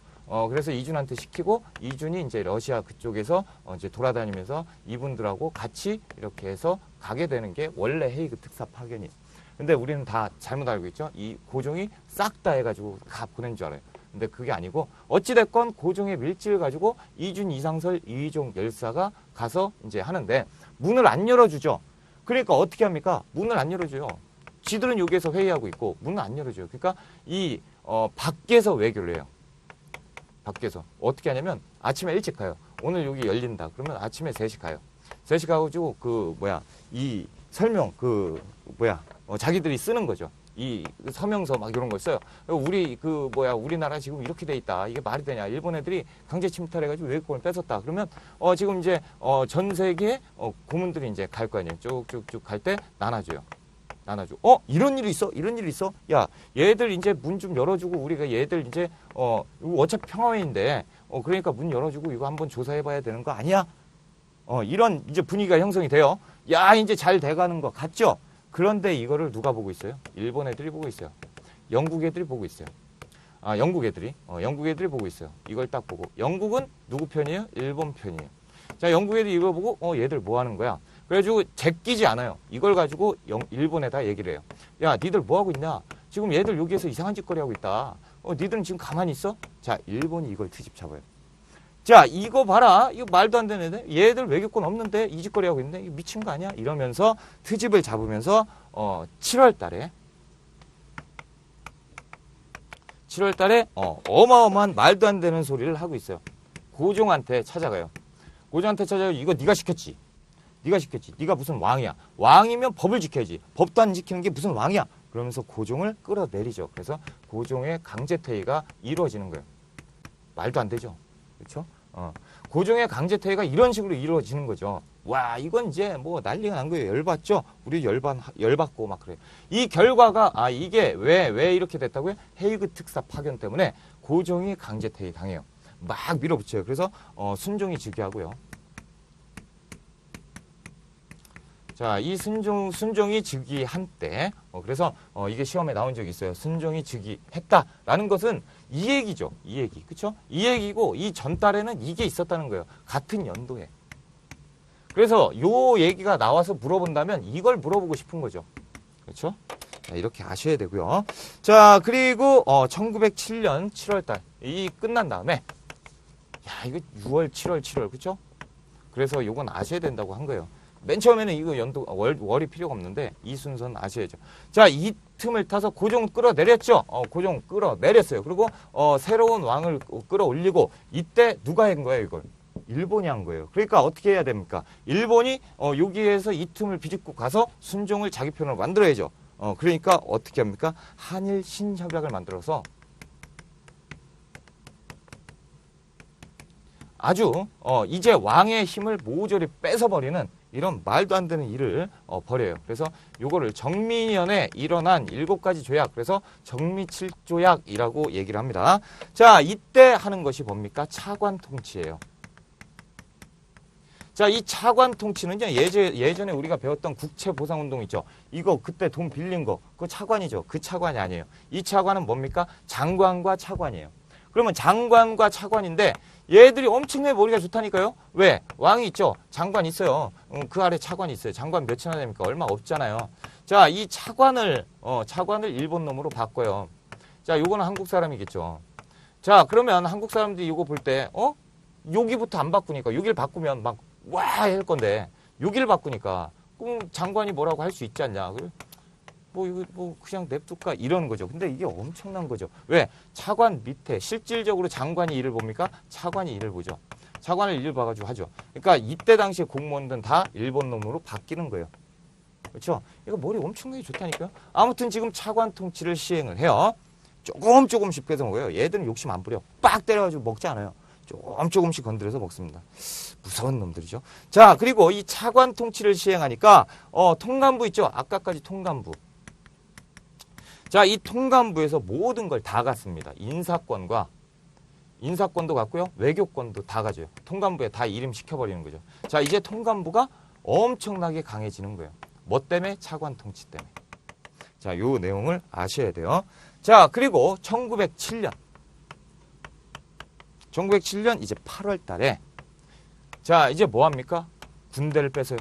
그래서 이준한테 시키고 이준이 이제 러시아 그쪽에서 이제 돌아다니면서 이분들하고 같이 이렇게 해서 가게 되는 게 원래 헤이그 특사 파견이에요. 근데 우리는 다 잘못 알고 있죠. 이 고종이 싹 다 해가지고 다 보낸 줄 알아요. 근데 그게 아니고 어찌됐건 고종의 밀지를 가지고 이준, 이상설, 이휘종 열사가 가서 이제 하는데 문을 안 열어주죠. 그러니까 어떻게 합니까? 문을 안 열어줘요. 지들은 여기에서 회의하고 있고 문을 안 열어줘요. 그러니까 이 밖에서 외교를 해요. 밖에서 어떻게 하냐면 아침에 일찍 가요. 오늘 여기 열린다. 그러면 아침에 3시 가요. 3시 가가지고 이 설명 자기들이 쓰는 거죠. 이 서명서 막 이런 걸 써요. 우리나라 지금 이렇게 돼 있다. 이게 말이 되냐? 일본 애들이 강제 침탈해가지고 외교권을 뺏었다. 그러면 지금 이제 전 세계 고문들이 이제 갈 거 아니에요. 쭉쭉쭉 갈 때 나눠줘요. 이런 일이 있어? 이런 일이 있어? 야, 얘들 이제 문 좀 열어주고 우리가 얘들 이제 어차피 평화회의인데 그러니까 문 열어주고 이거 한번 조사해봐야 되는 거 아니야? 이런 이제 분위기가 형성이 돼요. 야, 이제 잘 돼가는 거 같죠? 그런데 이거를 누가 보고 있어요? 일본 애들이 보고 있어요. 영국 애들이 보고 있어요. 영국 애들이 보고 있어요. 이걸 딱 보고 영국은 누구 편이에요? 일본 편이에요. 자, 영국 애들이 이거 보고 얘들 뭐 하는 거야? 그래가지고 제끼지 않아요. 이걸 가지고 일본에다 얘기를 해요. 야, 니들 뭐 하고 있냐? 지금 얘들 여기에서 이상한 짓거리 하고 있다. 니들은 지금 가만히 있어? 자, 일본이 이걸 트집 잡아요. 자, 이거 봐라. 이거 말도 안 되는 애들. 얘들 외교권 없는데 이 짓거리 하고 있는데 이거 미친 거 아니야? 이러면서 트집을 잡으면서 7월 달에 어마어마한 말도 안 되는 소리를 하고 있어요. 고종한테 찾아가요. 고종한테 찾아가요. 이거 네가 시켰지. 네가 무슨 왕이야. 왕이면 법을 지켜야지. 법도 안 지키는 게 무슨 왕이야. 그러면서 고종을 끌어내리죠. 그래서 고종의 강제퇴위가 이루어지는 거예요. 말도 안 되죠. 그렇죠? 고종의 강제퇴위가 이런 식으로 이루어지는 거죠. 와, 이건 이제 뭐 난리가 난 거예요. 열받죠? 우리 열받고 막 그래요. 이 결과가, 이게 왜 이렇게 됐다고요? 헤이그 특사 파견 때문에 고종이 강제퇴위 당해요. 막 밀어붙여요. 그래서 순종이 즉위하고요. 자, 이 순종이 즉위한 때, 그래서 이게 시험에 나온 적이 있어요. 순종이 즉위했다라는 것은 이 얘기죠. 이 얘기. 그쵸? 이 얘기고, 이 전달에는 이게 있었다는 거예요. 같은 연도에. 그래서 요 얘기가 나와서 물어본다면 이걸 물어보고 싶은 거죠. 그렇죠? 자, 이렇게 아셔야 되고요. 자, 그리고 1907년 7월달 이 끝난 다음에 야, 이거 6월, 7월, 그렇죠? 그래서 요건 아셔야 된다고 한 거예요. 맨 처음에는 이거 연도 월이 필요가 없는데 이 순서는 아셔야죠. 자, 이 틈을 타서 고종 끌어내렸죠. 고종 끌어내렸어요. 그리고 새로운 왕을 끌어올리고 이때 누가 한 거예요, 이걸? 일본이 한 거예요. 그러니까 어떻게 해야 됩니까? 일본이 여기에서 이 틈을 비집고 가서 순종을 자기 편으로 만들어야죠. 그러니까 어떻게 합니까? 한일 신협약을 만들어서 아주 이제 왕의 힘을 모조리 뺏어버리는 이런 말도 안 되는 일을 벌여요. 그래서 요거를 정미년에 일어난 7가지 조약, 그래서 정미7조약이라고 얘기를 합니다. 자, 이때 하는 것이 뭡니까? 차관 통치예요. 자, 이 차관 통치는요, 예전에 우리가 배웠던 국채보상운동 있죠? 이거 그때 돈 빌린 거, 그거 차관이죠. 그 차관이 아니에요. 이 차관은 뭡니까? 장관과 차관이에요. 그러면 장관과 차관인데 얘들이 엄청나게 머리가 좋다니까요. 왜? 왕이 있죠. 장관 있어요. 그 아래 차관이 있어요. 장관 몇이나 됩니까? 얼마 없잖아요. 자, 이 차관을 일본 놈으로 바꿔요. 자, 요거는 한국 사람이겠죠. 자, 그러면 한국 사람들이 이거 볼 때 여기부터 안 바꾸니까 여기를 바꾸면 막 와 할 건데 여기를 바꾸니까 그럼 장관이 뭐라고 할 수 있지 않냐. 이거 그냥 냅둘까 이러는 거죠. 근데 이게 엄청난 거죠. 왜? 차관 밑에 실질적으로 장관이 일을 봅니까? 차관이 일을 보죠. 차관을 일을 봐가지고 하죠. 그러니까 이때 당시에 공무원들은 다 일본 놈으로 바뀌는 거예요. 그렇죠? 이거 머리 엄청나게 좋다니까요. 아무튼 지금 차관 통치를 시행을 해요. 조금씩 뺏어 먹어요. 얘들은 욕심 안 부려. 빡 때려가지고 먹지 않아요. 조금씩 건드려서 먹습니다. 무서운 놈들이죠. 자, 그리고 이 차관 통치를 시행하니까 통감부 있죠. 아까까지 통감부. 자, 이 통감부에서 모든 걸 다 갖습니다. 인사권도 갖고요. 외교권도 다 가져요. 통감부에 다 이름 시켜버리는 거죠. 자, 이제 통감부가 엄청나게 강해지는 거예요. 뭐 때문에? 차관 통치 때문에. 자, 요 내용을 아셔야 돼요. 자, 그리고 1907년 이제 8월 달에 자, 이제 뭐 합니까? 군대를 뺏어요.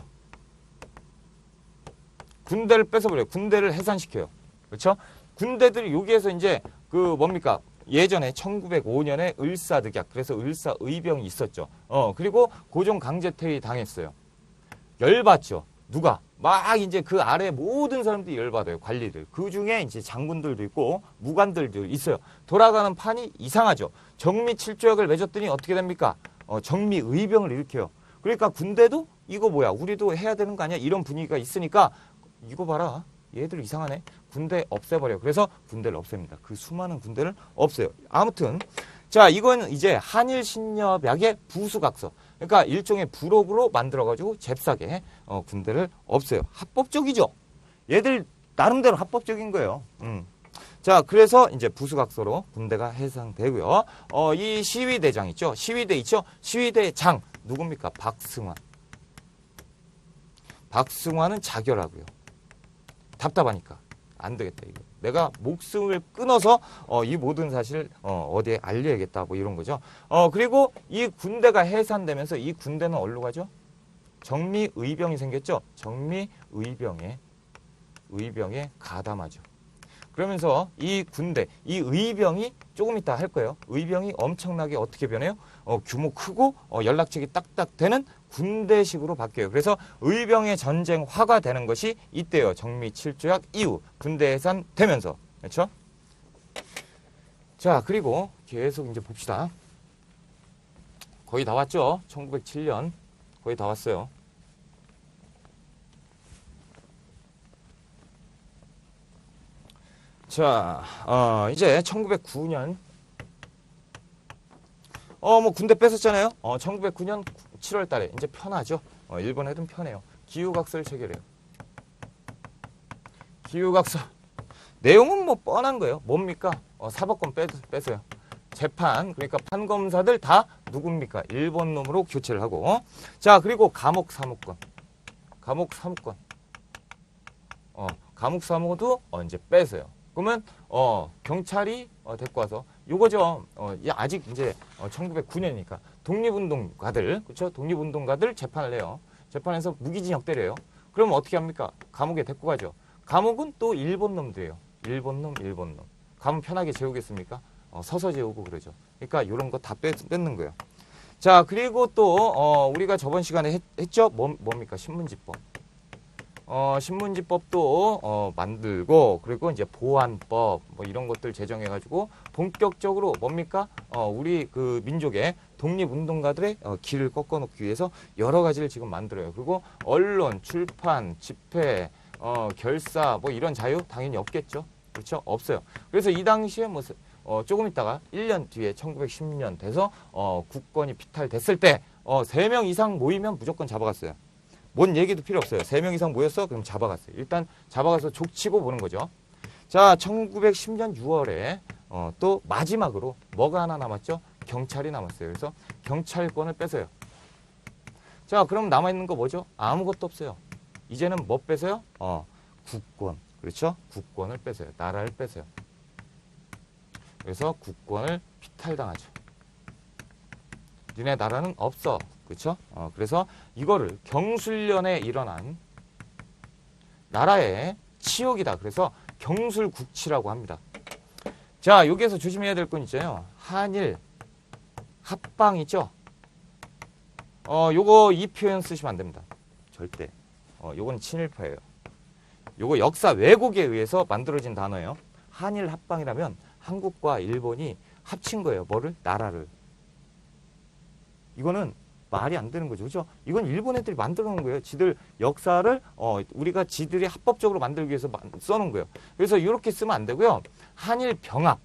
군대를 뺏어버려요. 군대를 해산시켜요. 그렇죠? 군대들이 여기에서 이제 뭡니까? 예전에 1905년에 을사득약, 그래서 을사의병이 있었죠. 그리고 고종 강제퇴위 당했어요. 열받죠. 누가? 막 이제 그 아래 모든 사람들이 열받아요. 관리들. 그 중에 이제 장군들도 있고 무관들도 있어요. 돌아가는 판이 이상하죠. 정미7조약을 맺었더니 어떻게 됩니까? 정미의병을 일으켜요. 그러니까 군대도 이거 뭐야? 우리도 해야 되는 거 아니야? 이런 분위기가 있으니까 이거 봐라. 얘들 이상하네. 군대 없애버려. 그래서 군대를 없앱니다. 그 수많은 군대를 없애요. 아무튼 자, 이건 이제 한일신협약의 부수각서. 그러니까 일종의 부록으로 만들어가지고 잽싸게 군대를 없애요. 합법적이죠. 얘들 나름대로 합법적인 거예요. 자, 그래서 이제 부수각서로 군대가 해상되고요. 이 시위대장 있죠. 시위대 있죠. 시위대장 누굽니까? 박승환. 박승환은 자결하고요. 답답하니까 안 되겠다 이거. 내가 목숨을 끊어서 이 모든 사실 어디에 알려야겠다 뭐 이런 거죠. 그리고 이 군대가 해산되면서 이 군대는 어디로 가죠? 정미의병이 생겼죠. 정미의병에 가담하죠. 그러면서 이 군대, 이 의병이 조금 이따 할 거예요. 의병이 엄청나게 어떻게 변해요? 규모 크고 연락책이 딱딱 되는 군대식으로 바뀌어요. 그래서 의병의 전쟁화가 되는 것이 이때요. 정미7조약 이후 군대 해산되면서. 그렇죠? 자, 그리고 계속 이제 봅시다. 거의 다 왔죠? 1907년 거의 다 왔어요. 자, 이제 1909년 뭐 군대 뺏었잖아요. 1909년 7월 달에 이제 편하죠. 일본 애들은 편해요. 기후각서를 체결해요. 기후각서 내용은 뭐 뻔한 거예요. 뭡니까? 사법권 뺏어요. 재판, 그러니까 판검사들 다 누굽니까? 일본 놈으로 교체를 하고. 자, 그리고 감옥 사무권. 감옥 사무도 이제 뺏어요. 그러면 경찰이 데리고 와서 요거죠. 아직 이제 1909년이니까 독립운동가들, 그렇죠? 독립운동가들 재판을 해요. 재판에서 무기징역 때려요. 그럼 어떻게 합니까? 감옥에 데리고 가죠. 감옥은 또 일본 놈들이에요. 일본 놈. 가면 편하게 재우겠습니까? 서서 재우고 그러죠. 그러니까 이런 거 다 뺏는 거예요. 자, 그리고 또 우리가 저번 시간에 했죠? 뭡니까? 신문지법. 신문지법도 만들고, 그리고 이제 보안법 뭐 이런 것들 제정해가지고 본격적으로 뭡니까? 우리 그 민족의 독립운동가들의 길을 꺾어놓기 위해서 여러 가지를 지금 만들어요. 그리고 언론, 출판, 집회, 결사 뭐 이런 자유 당연히 없겠죠. 그렇죠? 없어요. 그래서 이 당시에 뭐 조금 있다가 1년 뒤에 1910년 돼서 국권이 비탈됐을 때 3명 이상 모이면 무조건 잡아갔어요. 뭔 얘기도 필요 없어요. 3명 이상 모였어? 그럼 잡아갔어요. 일단 잡아가서 족치고 보는 거죠. 자, 1910년 6월에 또 마지막으로 뭐가 하나 남았죠? 경찰이 남았어요. 그래서 경찰권을 뺏어요. 자, 그럼 남아있는 거 뭐죠? 아무것도 없어요. 이제는 뭐 뺏어요? 국권. 그렇죠? 국권을 뺏어요. 나라를 뺏어요. 그래서 국권을 비탈당하죠. 니네 나라는 없어. 그렇죠? 그래서 이거를 경술련에 일어난 나라의 치욕이다. 그래서 경술국치라고 합니다. 자, 여기에서 조심해야 될 건 있잖아요. 한일 합방 있죠? 요거 이 표현 쓰시면 안 됩니다. 절대. 요건 친일파예요. 요거 역사 왜곡에 의해서 만들어진 단어예요. 한일 합방이라면 한국과 일본이 합친 거예요. 뭐를? 나라를. 이거는 말이 안 되는 거죠. 그죠? 이건 일본 애들이 만들어 놓은 거예요. 지들 역사를 우리가 지들이 합법적으로 만들기 위해서 써놓은 거예요. 그래서 이렇게 쓰면 안 되고요. 한일 병합.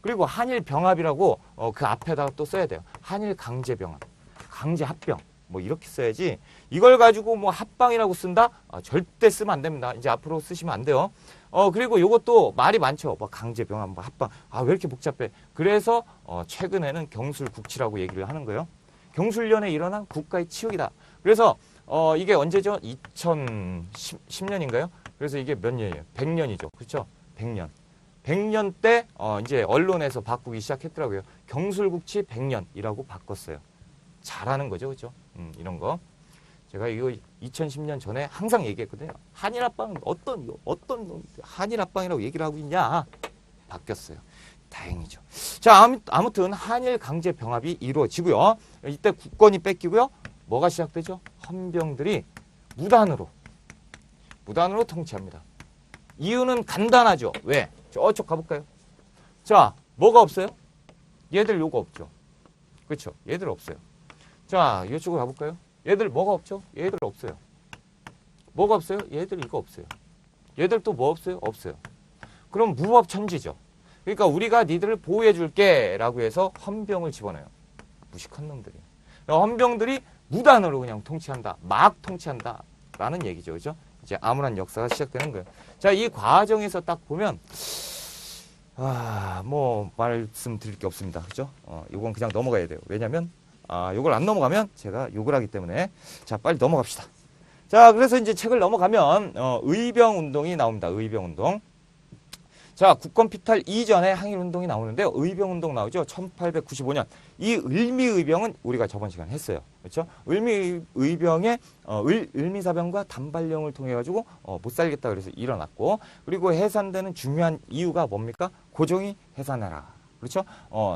그리고 한일 병합이라고 그 앞에다가 또 써야 돼요. 한일 강제 병합. 강제 합병. 뭐 이렇게 써야지. 이걸 가지고 뭐 합방이라고 쓴다? 절대 쓰면 안 됩니다. 이제 앞으로 쓰시면 안 돼요. 그리고 요것도 말이 많죠. 뭐 강제 병합, 뭐 합방. 왜 이렇게 복잡해? 그래서 최근에는 경술국치라고 얘기를 하는 거예요. 경술련에 일어난 국가의 치욕이다. 그래서 이게 언제죠? 2010년인가요? 그래서 이게 몇 년이에요? 100년이죠. 그렇죠? 100년. 100년 때 이제 언론에서 바꾸기 시작했더라고요. 경술국치 100년이라고 바꿨어요. 잘하는 거죠. 그렇죠? 이런 거. 제가 이거 2010년 전에 항상 얘기했거든요. 한일합방은 어떤 한일합방이라고 얘기를 하고 있냐? 바뀌었어요. 다행이죠. 자, 아무튼 한일 강제 병합이 이루어지고요. 이때 국권이 뺏기고요. 뭐가 시작되죠? 헌병들이 무단으로 통치합니다. 이유는 간단하죠. 왜? 저쪽 가볼까요? 자, 뭐가 없어요? 얘들 요거 없죠. 그렇죠? 얘들 없어요. 자, 이쪽으로 가볼까요? 얘들 뭐가 없죠? 얘들 없어요. 뭐가 없어요? 얘들 이거 없어요. 얘들 또 뭐 없어요? 없어요. 그럼 무법천지죠. 그러니까 우리가 니들을 보호해 줄게 라고 해서 헌병을 집어넣어요. 무식한 놈들이. 헌병들이 무단으로 그냥 통치한다. 막 통치한다. 라는 얘기죠. 그죠? 이제 암울한 역사가 시작되는 거예요. 자, 이 과정에서 딱 보면 뭐 말씀드릴 게 없습니다. 그죠? 요건 그냥 넘어가야 돼요. 왜냐면 요걸 안 넘어가면 제가 욕을 하기 때문에. 자, 빨리 넘어갑시다. 자, 그래서 이제 책을 넘어가면 의병운동이 나옵니다. 의병운동. 자, 국권 피탈 이전에 항일운동이 나오는데요. 의병운동 나오죠. 1895년. 이 을미의병은 우리가 저번 시간에 했어요. 그렇죠? 을미의병에 을미사병과 단발령을 통해 가지고 못 살겠다 그래서 일어났고, 그리고 해산되는 중요한 이유가 뭡니까? 고종이 해산해라. 그렇죠?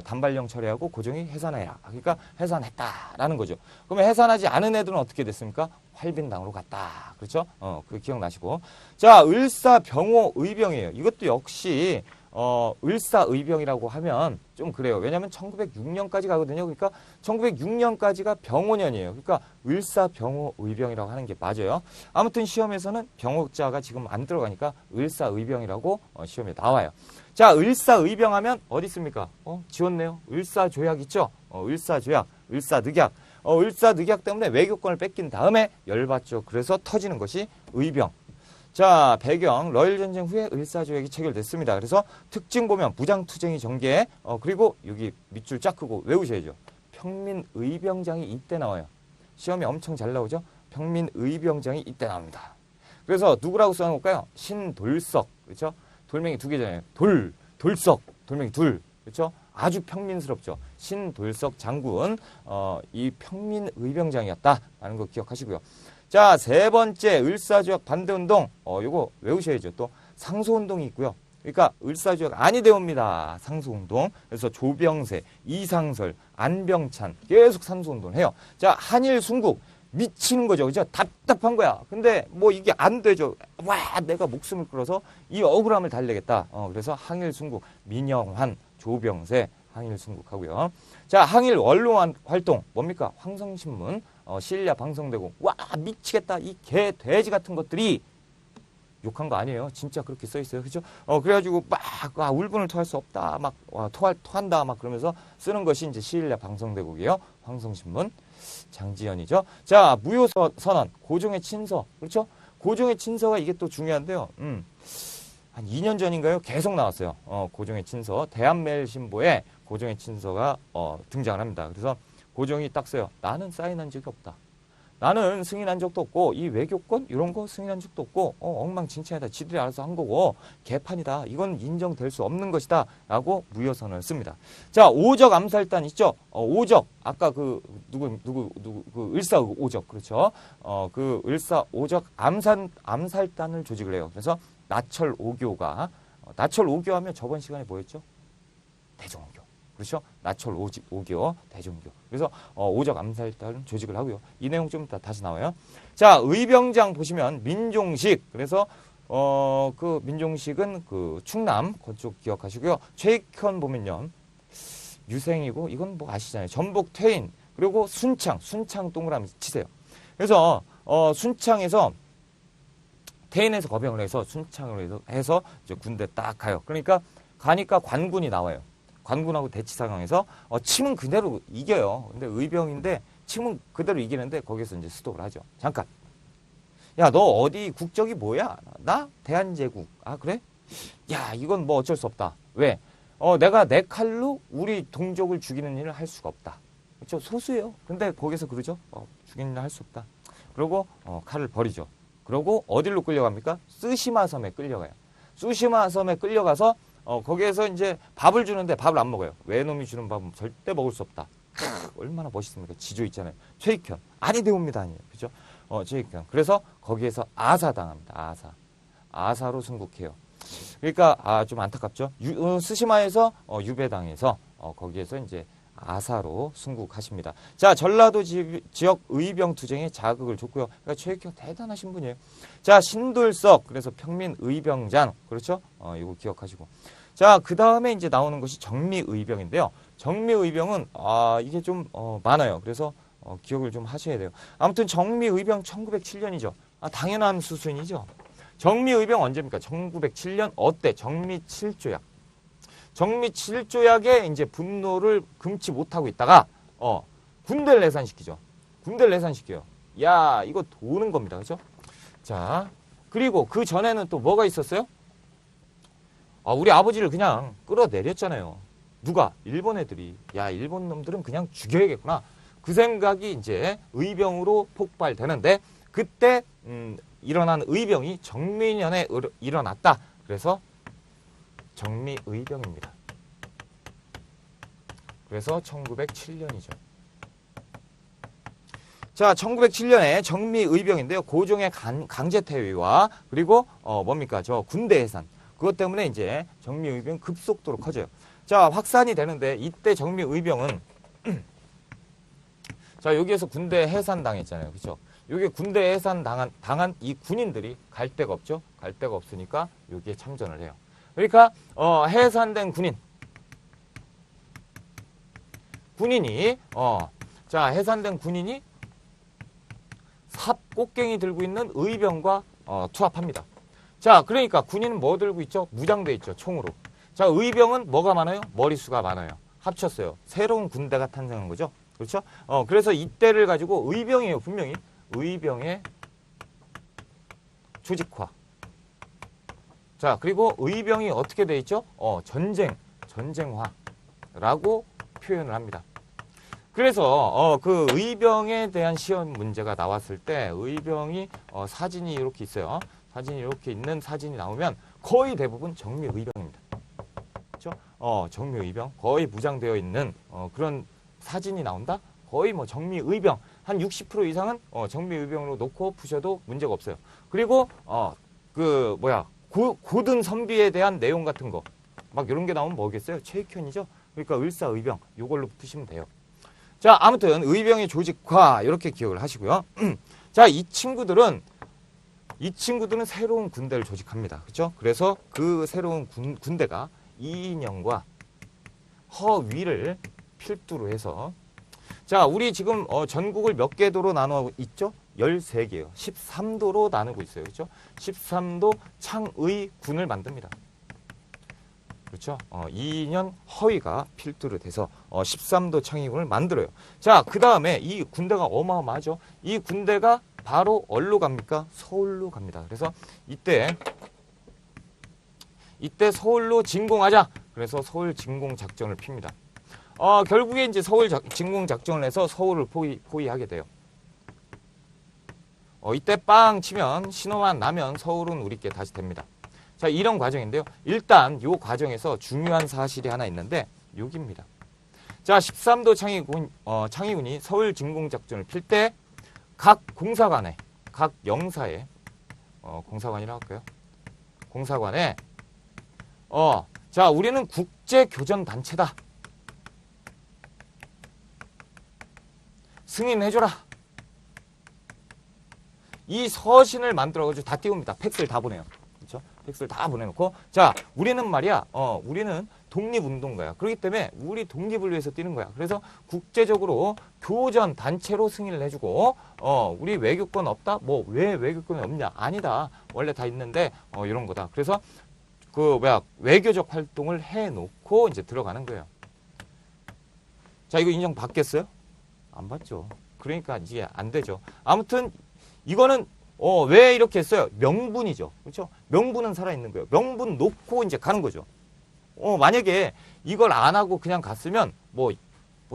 단발령 처리하고 고종이 해산해라. 그러니까 해산했다라는 거죠. 그러면 해산하지 않은 애들은 어떻게 됐습니까? 활빈당으로 갔다. 그렇죠? 그 기억나시고. 자, 을사병호 의병이에요. 이것도 역시 을사의병이라고 하면 좀 그래요. 왜냐하면 1906년까지 가거든요. 그러니까 1906년까지가 병호년이에요. 그러니까 을사병호의병이라고 하는 게 맞아요. 아무튼 시험에서는 병호자가 지금 안 들어가니까 을사의병이라고 시험에 나와요. 자, 을사의병하면 어디 있습니까? 지웠네요. 을사조약 있죠? 을사조약, 을사늑약. 을사늑약 때문에 외교권을 뺏긴 다음에 열받죠. 그래서 터지는 것이 의병. 자, 배경 러일전쟁 후에 을사조약이 체결됐습니다. 그래서 특징 보면 무장투쟁이 전개, 그리고 여기 밑줄 쫙 크고 외우셔야죠. 평민의병장이 이때 나와요. 시험에 엄청 잘 나오죠. 평민의병장이 이때 나옵니다. 그래서 누구라고 써놓을까요? 신돌석. 그렇죠? 돌멩이 두 개잖아요. 돌석, 돌멩이 둘. 그렇죠? 아주 평민스럽죠. 신돌석 장군, 이 평민의병장이었다라는 거 기억하시고요. 자, 세 번째 을사조약 반대운동. 요거 외우셔야죠. 또 상소운동이 있고요. 그러니까 을사조약 아니되옵니다. 상소운동. 그래서 조병세, 이상설, 안병찬 계속 상소운동을 해요. 자, 한일 순국 미치는 거죠. 그죠? 답답한 거야. 근데 뭐 이게 안 되죠. 와, 내가 목숨을 끌어서 이 억울함을 달래겠다. 그래서 항일 순국, 민영환, 조병세, 항일 순국하고요. 자, 항일 원로 활동 뭡니까? 황성신문, 시일야 방송되고 와 미치겠다. 이 개 돼지 같은 것들이 욕한 거 아니에요. 진짜 그렇게 써 있어요. 그죠? 그래가지고 막 울분을 토할 수 없다. 막 토한다. 막 그러면서 쓰는 것이 이제 시일야 방송대국이에요. 황성신문. 장지연이죠. 자, 무효선언, 고종의 친서. 그렇죠? 고종의 친서가 이게 또 중요한데요. 한 2년 전인가요? 계속 나왔어요. 고종의 친서. 대한매일신보에 고종의 친서가 등장을 합니다. 그래서 고종이 딱 써요. 나는 사인한 적이 없다. 나는 승인한 적도 없고 이 외교권 이런 거 승인한 적도 없고 엉망진창이다. 지들이 알아서 한 거고 개판이다. 이건 인정될 수 없는 것이다. 라고 무효선언을 씁니다. 자, 오적 암살단 있죠? 오적 아까 그 그 을사 오적 그렇죠? 그 을사 오적 암살단을 조직을 해요. 그래서 나철 오교가 나철 오교하면 저번 시간에 뭐였죠? 대종오교. 그렇죠? 나철 오교, 대종교. 그래서 오적 암살단 조직을 하고요. 이 내용 좀 다시 나와요. 자, 의병장 보시면 민종식. 그래서 그 민종식은 그 충남 그쪽 기억하시고요. 최익현 보면요. 유생이고 이건 뭐 아시잖아요. 전북 퇴인. 그리고 순창 동그라미 치세요. 그래서 순창에서 퇴인에서 거병을 해서 순창으로 해서 이제 군대 딱 가요. 그러니까 가니까 관군이 나와요. 관군하고 대치 상황에서 침은 그대로 이겨요. 근데 의병인데 침은 그대로 이기는데 거기서 이제 스톱을 하죠. 잠깐. 야, 너 어디 국적이 뭐야? 나 대한제국. 아, 그래? 야, 이건 뭐 어쩔 수 없다. 왜? 내가 내 칼로 우리 동족을 죽이는 일을 할 수가 없다. 그렇죠? 소수예요. 근데 거기서 그러죠. 죽이는 일을 할 수 없다. 그러고 칼을 버리죠. 그러고 어디로 끌려갑니까? 쓰시마 섬에 끌려가요. 쓰시마 섬에 끌려가서 거기에서 이제 밥을 주는데 밥을 안 먹어요. 외놈이 주는 밥은 절대 먹을 수 없다. 얼마나 멋있습니까? 지조 있잖아요. 최익현. 아니되옵니다. 아니에요. 그죠? 최익현. 그래서 거기에서 아사당합니다. 아사로 순국해요. 그러니까 좀 안타깝죠. 스시마에서 유배당해서 거기에서 이제 아사로 순국하십니다. 자, 전라도 지역 의병 투쟁에 자극을 줬고요. 그러니까 최익현 대단하신 분이에요. 자, 신돌석. 그래서 평민 의병장. 그렇죠? 이거 기억하시고. 자, 그 다음에 이제 나오는 것이 정미의병인데요. 정미의병은 이게 좀 많아요. 그래서 기억을 좀 하셔야 돼요. 아무튼 정미의병 1907년이죠. 당연한 수순이죠. 정미의병 언제입니까? 1907년 어때? 정미 7조약. 정미 7조약에 이제 분노를 금치 못하고 있다가 군대를 내산시키죠. 군대를 내산시켜요. 야, 이거 도는 겁니다. 그렇죠? 자, 그리고 그 전에는 또 뭐가 있었어요? 우리 아버지를 그냥 끌어내렸잖아요. 누가? 일본 애들이. 야, 일본 놈들은 그냥 죽여야겠구나. 그 생각이 이제 의병으로 폭발되는데 그때 일어난 의병이 정미년에 일어났다. 그래서 정미의병입니다. 그래서 1907년이죠. 자, 1907년에 정미의병인데요. 고종의 강제퇴위와 그리고 뭡니까? 저 군대 해산. 그것 때문에 이제 정미의병 급속도로 커져요. 자, 확산이 되는데 이때 정미의병은 자, 여기에서 군대 해산 당했잖아요. 그렇죠? 여기 군대 해산 당한 이 군인들이 갈 데가 없죠. 갈 데가 없으니까 여기에 참전을 해요. 그러니까 해산된 군인이 자, 해산된 군인이 삽 꽃갱이 들고 있는 의병과 투합합니다. 자, 그러니까 군인은 뭐 들고 있죠? 무장돼 있죠. 총으로. 자, 의병은 뭐가 많아요? 머리수가 많아요. 합쳤어요. 새로운 군대가 탄생한 거죠. 그렇죠? 그래서 이때를 가지고 의병이에요. 분명히 의병의 조직화. 자, 그리고 의병이 어떻게 돼 있죠? 전쟁화라고 표현을 합니다. 그래서 그 의병에 대한 시험 문제가 나왔을 때 의병이 사진이 이렇게 있어요. 사진이 이렇게 있는 사진이 나오면 거의 대부분 정미의병입니다. 그렇죠? 정미의병 거의 무장되어 있는 그런 사진이 나온다. 거의 뭐 정미의병 한 60% 이상은 정미의병으로 놓고 푸셔도 문제가 없어요. 그리고 고든 선비에 대한 내용 같은 거. 막 이런 게 나오면 뭐겠어요? 최익현이죠. 그러니까 을사의병. 요걸로 푸시면 돼요. 자, 아무튼 의병의 조직화 이렇게 기억을 하시고요. 자, 이 친구들은 새로운 군대를 조직합니다. 그렇죠? 그래서 그 새로운 군대가 이인영과 허위를 필두로 해서 자, 우리 지금 전국을 몇 개 도로 나누고 있죠? 13개요. 13도로 나누고 있어요. 그렇죠? 13도 창의군을 만듭니다. 그렇죠? 이인영 허위가 필두로 돼서 13도 창의군을 만들어요. 자, 그 다음에 이 군대가 어마어마하죠. 이 군대가 바로 어디로 갑니까? 서울로 갑니다. 그래서 이때 서울로 진공하자. 그래서 서울 진공 작전을 핍니다. 결국에 이제 서울 진공 작전을 해서 서울을 포위하게 돼요. 이때 빵 치면 신호만 나면 서울은 우리께 다시 됩니다. 자, 이런 과정인데요. 일단 이 과정에서 중요한 사실이 하나 있는데 여기입니다. 자, 13도 창의군이 서울 진공 작전을 필 때 각 공사관에, 각 영사에 공사관이라고 할까요? 공사관에 자, 우리는 국제교전단체다. 승인해줘라. 이 서신을 만들어가지고 다 띄웁니다. 팩스를 다 보내요. 그렇죠? 팩스를 다 보내놓고 자, 우리는 말이야. 우리는 독립운동가야. 그렇기 때문에 우리 독립을 위해서 뛰는 거야. 그래서 국제적으로 교전 단체로 승인을 해주고 우리 외교권 없다? 뭐 왜 외교권이 없냐? 아니다. 원래 다 있는데 이런 거다. 그래서 외교적 활동을 해놓고 이제 들어가는 거예요. 자, 이거 인정 받겠어요? 안 받죠. 그러니까 이게 안 되죠. 아무튼 이거는 왜 이렇게 했어요? 명분이죠. 그렇죠? 명분은 살아있는 거예요. 명분 놓고 이제 가는 거죠. 만약에 이걸 안 하고 그냥 갔으면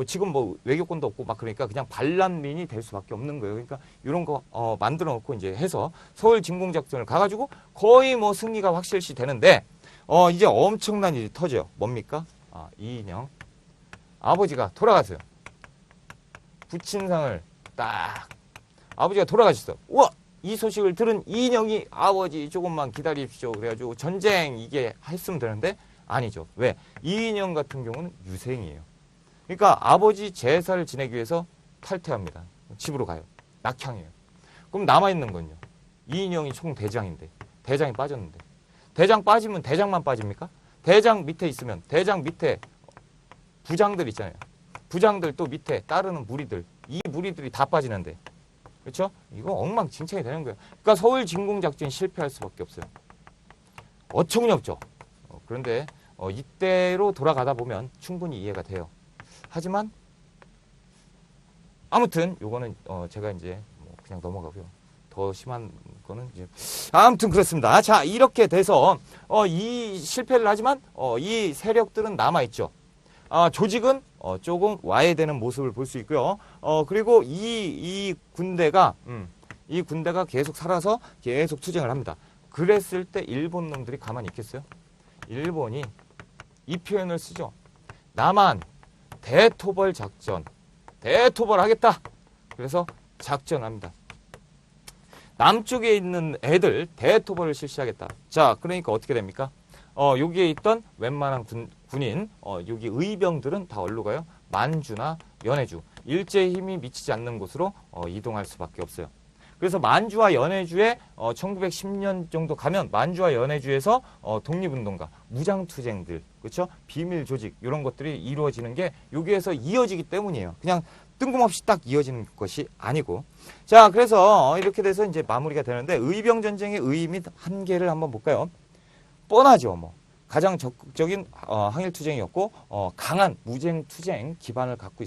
지금 외교권도 없고 막 그러니까 그냥 반란민이 될 수밖에 없는 거예요. 그러니까 이런 거 만들어 놓고 이제 해서 서울 진공작전을 가가지고 거의 승리가 확실시 되는데 이제 엄청난 일이 터져요. 뭡니까? 이인영 아버지가 돌아가세요. 부친상을 딱 아버지가 돌아가셨어. 우와! 이 소식을 들은 이인영이 아버지 조금만 기다리십시오. 그래가지고 전쟁 이게 했으면 되는데 아니죠. 왜? 이인영 같은 경우는 유생이에요. 그러니까 아버지 제사를 지내기 위해서 탈퇴합니다. 집으로 가요. 낙향이에요. 그럼 남아있는 건요. 이인영이 총 대장인데 대장이 빠졌는데 대장 빠지면 대장만 빠집니까? 대장 밑에 있으면 대장 밑에 부장들 있잖아요. 부장들 또 밑에 따르는 무리들 이 무리들이 다 빠지는데 그렇죠? 이거 엉망진창이 되는 거예요. 그러니까 서울 진공작전이 실패할 수밖에 없어요. 어처구니없죠. 그런데 이때로 돌아가다 보면 충분히 이해가 돼요. 하지만 아무튼 요거는 제가 이제 그냥 넘어가고요. 더 심한 거는 이제 아무튼 그렇습니다. 자, 이렇게 돼서 이 실패를 하지만 이 세력들은 남아 있죠. 조직은 조금 와해되는 모습을 볼 수 있고요. 그리고 이 군대가 계속 살아서 계속 투쟁을 합니다. 그랬을 때 일본 놈들이 가만히 있겠어요? 일본이 이 표현을 쓰죠. 남한 대토벌 작전. 대토벌 하겠다. 그래서 작전합니다. 남쪽에 있는 애들 대토벌을 실시하겠다. 자, 그러니까 어떻게 됩니까? 여기에 있던 웬만한 군인, 여기 의병들은 다 어디로 가요? 만주나 연해주. 일제의 힘이 미치지 않는 곳으로 이동할 수밖에 없어요. 그래서 만주와 연해주에 1910년 정도 가면 만주와 연해주에서 독립운동가, 무장투쟁들, 그렇죠? 비밀 조직 이런 것들이 이루어지는 게 여기에서 이어지기 때문이에요. 그냥 뜬금없이 딱 이어지는 것이 아니고. 자, 그래서 이렇게 돼서 이제 마무리가 되는데 의병 전쟁의 의의 및 한계를 한번 볼까요? 뻔하죠. 가장 적극적인 항일투쟁이었고 강한 무장투쟁 기반을 갖고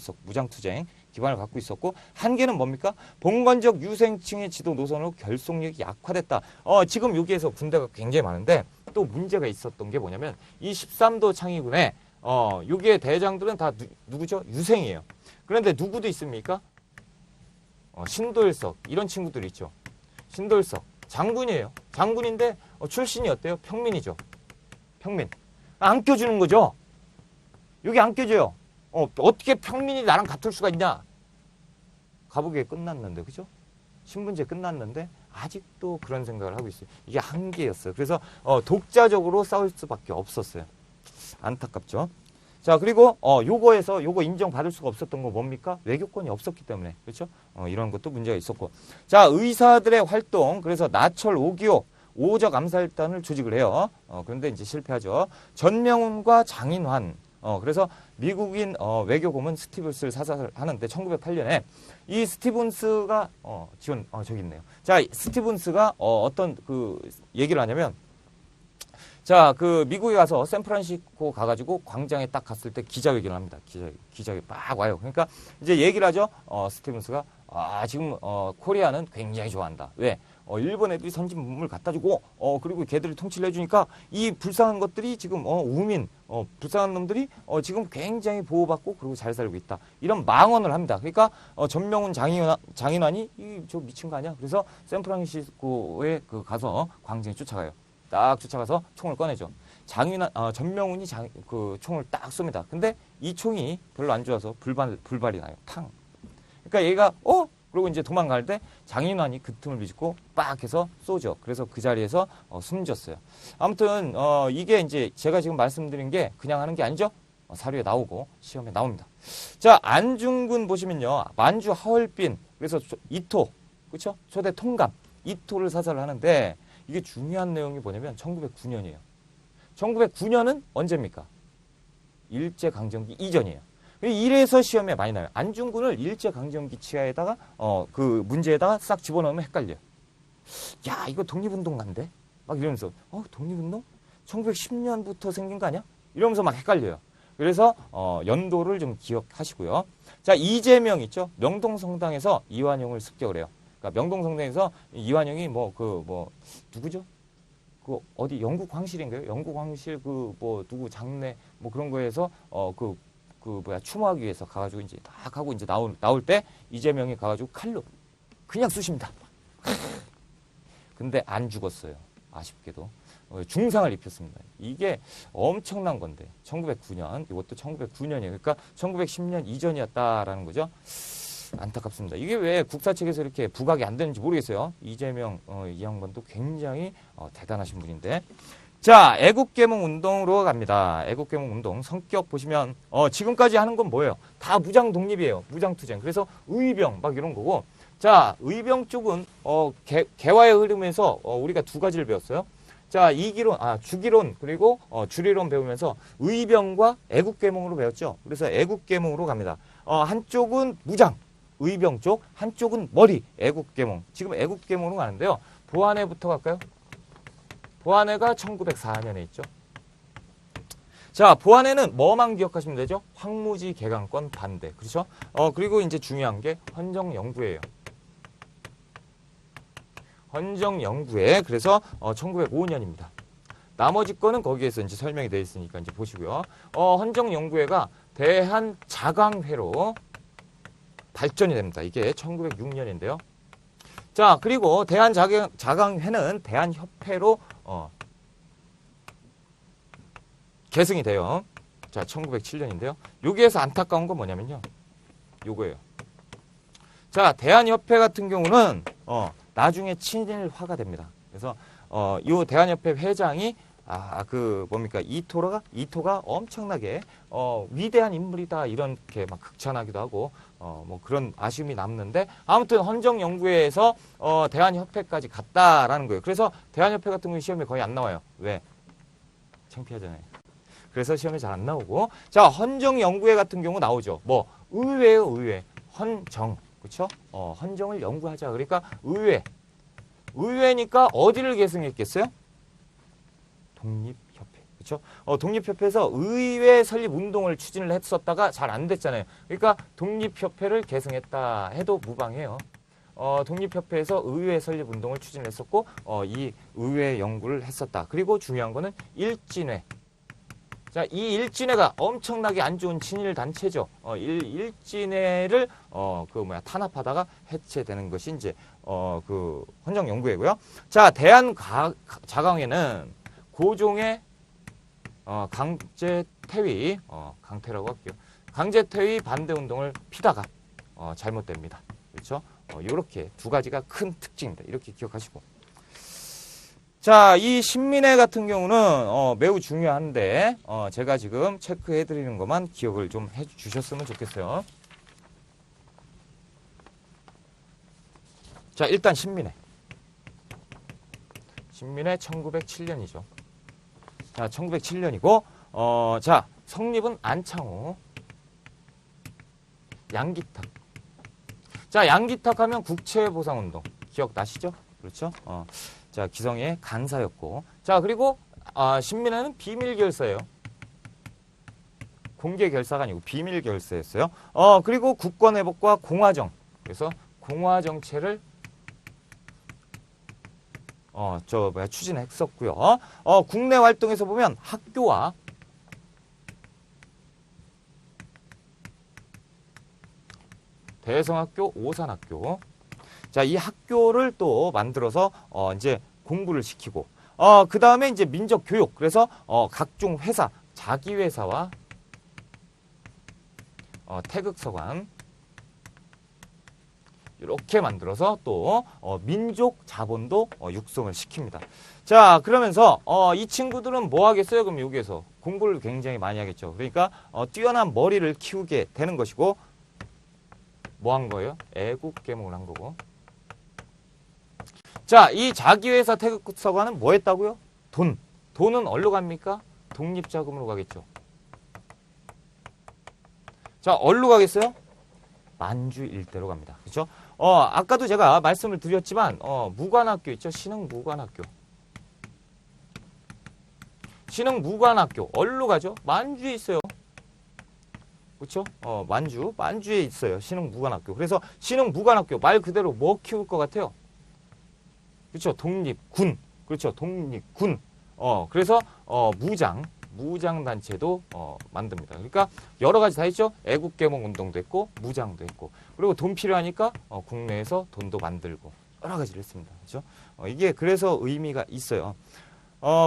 있었고 한계는 뭡니까? 봉건적 유생층의 지도 노선으로 결속력이 약화됐다. 지금 여기에서 군대가 굉장히 많은데 또 문제가 있었던 게 뭐냐면 이 13도 창의군에 여기에 대장들은 다 누구죠? 유생이에요. 그런데 누구도 있습니까? 신도일석 이런 친구들 있죠. 신도일석 장군이에요. 장군인데 출신이 어때요? 평민이죠. 평민. 안 껴주는 거죠. 여기 안 껴줘요. 어떻게 평민이 나랑 같을 수가 있냐. 가보기에 끝났는데, 그죠? 신분제 끝났는데 아직도 그런 생각을 하고 있어요. 이게 한계였어요. 그래서 독자적으로 싸울 수밖에 없었어요. 안타깝죠. 자, 그리고 요거 인정받을 수가 없었던 거 뭡니까? 외교권이 없었기 때문에. 그렇죠? 이런 것도 문제가 있었고. 자, 의사들의 활동. 그래서 나철 5기호 5적 암살단을 조직을 해요. 그런데 이제 실패하죠. 전명훈과 장인환. 그래서 미국인 외교고문 스티븐스를 사살하는데 1908년에 이 스티븐스가 저기 있네요. 자, 스티븐스가 어떤 그 얘기를 하냐면, 자, 그 미국에 가서 샌프란시스코 가가지고 광장에 딱 갔을 때 기자회견을 합니다. 기자회견 막 와요. 그러니까 이제 얘기를 하죠. 스티븐스가 지금 코리아는 굉장히 좋아한다. 왜? 일본 애들이 선진물을 갖다 주고 그리고 걔들을 통치를 해주니까 이 불쌍한 것들이 지금 우민 불쌍한 놈들이 지금 굉장히 보호받고 그리고 잘 살고 있다. 이런 망언을 합니다. 그러니까 전명훈 장인환이 저 미친 거 아니야? 그래서 샌프란시스코에 가서 광장에 쫓아가요. 딱 쫓아가서 총을 꺼내죠. 전명훈이 그 총을 딱 쏩니다. 근데 이 총이 별로 안 좋아서 불발이 나요. 탕. 그러니까 얘가 그리고 이제 도망갈 때 장인환이 그 틈을 비집고 빡 해서 쏘죠. 그래서 그 자리에서 숨졌어요. 아무튼 이게 이제 제가 지금 말씀드린 게 그냥 하는 게 아니죠. 사료에 나오고 시험에 나옵니다. 자, 안중근 보시면요. 만주 하얼빈 그래서 이토 그렇죠? 초대 통감 이토를 사살을 하는데 이게 중요한 내용이 뭐냐면 1909년이에요. 1909년은 언제입니까? 일제강점기 이전이에요. 이래서 시험에 많이 나요. 안중근을 일제강점기 치하에다가 그 문제에다가 싹 집어넣으면 헷갈려요. 야, 이거 독립운동가인데? 막 이러면서 독립운동? 1910년부터 생긴 거 아니야? 이러면서 막 헷갈려요. 그래서 연도를 좀 기억하시고요. 자, 이재명 있죠? 명동성당에서 이완용을 습격을 해요. 그러니까 명동성당에서 이완용이 누구죠? 그 어디 영국 황실인가요? 영국 황실 누구 장례 그런 거에서 추모하기 위해서 가가지고 이제 딱 하고 이제 나올 때 이재명이 가가지고 칼로 그냥 쑤십니다. 근데 안 죽었어요. 아쉽게도. 중상을 입혔습니다. 이게 엄청난 건데 1909년 이것도 1909년이에요. 그러니까 1910년 이전이었다라는 거죠. 안타깝습니다. 이게 왜 국사책에서 이렇게 부각이 안 되는지 모르겠어요. 이재명 이 양반도 굉장히 대단하신 분인데. 자, 애국개몽운동으로 갑니다. 애국개몽운동 성격 보시면 지금까지 하는 건 뭐예요? 다 무장 독립이에요. 무장투쟁. 그래서 의병 막 이런 거고. 자, 의병 쪽은 개화의 흐름에서 우리가 두 가지를 배웠어요. 자, 주기론 그리고 주리론 배우면서 의병과 애국개몽으로 배웠죠. 그래서 애국개몽으로 갑니다. 한쪽은 무장 의병 쪽, 한쪽은 머리 애국개몽. 지금 애국개몽으로 가는데요. 보안회부터 갈까요? 보안회가 1904년에 있죠. 자, 보안회는 뭐만 기억하시면 되죠? 황무지 개강권 반대. 그렇죠? 그리고 이제 중요한 게 헌정영구회예요. 헌정영구회. 그래서 1905년입니다. 나머지 거는 거기에서 이제 설명이 되어 있으니까 이제 보시고요. 헌정영구회가 대한자강회로 발전이 됩니다. 이게 1906년인데요. 자, 그리고 대한자강회는 대한협회로 계승이 돼요. 자, 1907년인데요. 여기에서 안타까운 건 뭐냐면요. 요거예요. 자, 대한협회 같은 경우는 나중에 친일화가 됩니다. 그래서 요 대한협회 회장이 이토가 엄청나게 위대한 인물이다 이렇게 막 극찬하기도 하고 그런 아쉬움이 남는데 아무튼 헌정연구회에서 대한협회까지 갔다라는 거예요. 그래서 대한협회 같은 경우 시험에 거의 안 나와요. 왜? 창피하잖아요. 그래서 시험에 잘 안 나오고 자, 헌정연구회 같은 경우 나오죠. 의회예요, 의회. 헌정. 그렇죠? 헌정을 연구하자. 그러니까 의회니까 어디를 계승했겠어요? 독립협회. 그렇죠? 독립협회에서 의회 설립 운동을 추진을 했었다가 잘 안 됐잖아요. 그러니까 독립협회를 계승했다 해도 무방해요. 독립협회에서 의회 설립 운동을 추진했었고 이 의회 연구를 했었다. 그리고 중요한 거는 일진회. 자, 이 일진회가 엄청나게 안 좋은 친일 단체죠. 일진회를 탄압하다가 해체되는 것이 이제 그 헌정연구회고요. 자, 대한자강회는 고종의 강제퇴위, 강퇴라고 할게요. 강제퇴위 반대 운동을 피다가 잘못됩니다. 그렇죠? 이렇게 두 가지가 큰 특징입니다. 이렇게 기억하시고. 자, 이 신민회 같은 경우는 매우 중요한데 제가 지금 체크해 드리는 것만 기억을 좀 해 주셨으면 좋겠어요. 자, 일단 신민회 1907년이죠. 자, 1907년이고 자, 성립은 안창호, 양기탁. 자, 양기탁 하면 국채보상운동 기억나시죠? 그렇죠? 자, 기성의 간사였고. 자, 그리고 신민회는 비밀결사예요. 공개결사가 아니고 비밀결사였어요. 그리고 국권회복과 공화정. 그래서 공화정체를 추진했었고요. 국내 활동에서 보면 학교와 대성학교, 오산학교. 자, 이 학교를 또 만들어서 이제 공부를 시키고, 그 다음에 이제 민족 교육. 그래서 각종 회사, 자기 회사와 태극서관 이렇게 만들어서 또 민족 자본도 육성을 시킵니다. 자, 그러면서 이 친구들은 뭐 하겠어요? 그럼 여기에서 공부를 굉장히 많이 하겠죠. 그러니까 뛰어난 머리를 키우게 되는 것이고, 뭐 한 거예요? 애국계몽을 한 거고. 자, 이 자기회사 태극서관은 뭐 했다고요? 돈은 어디로 갑니까? 독립자금으로 가겠죠. 자, 어디로 가겠어요? 만주 일대로 갑니다. 그렇죠? 아까도 제가 말씀을 드렸지만 무관학교 있죠? 신흥무관학교. 신흥무관학교 어디로 가죠? 만주에 있어요. 그렇죠? 만주에 있어요. 신흥무관학교. 그래서 신흥무관학교 말 그대로 뭐 키울 것 같아요? 그렇죠? 독립군. 그렇죠? 독립군. 그래서 무장단체도 만듭니다. 그러니까 여러 가지 다 있죠. 애국계몽 운동도 했고 무장도 했고, 그리고 돈 필요하니까 국내에서 돈도 만들고 여러 가지를 했습니다. 그렇죠? 이게 그래서 의미가 있어요.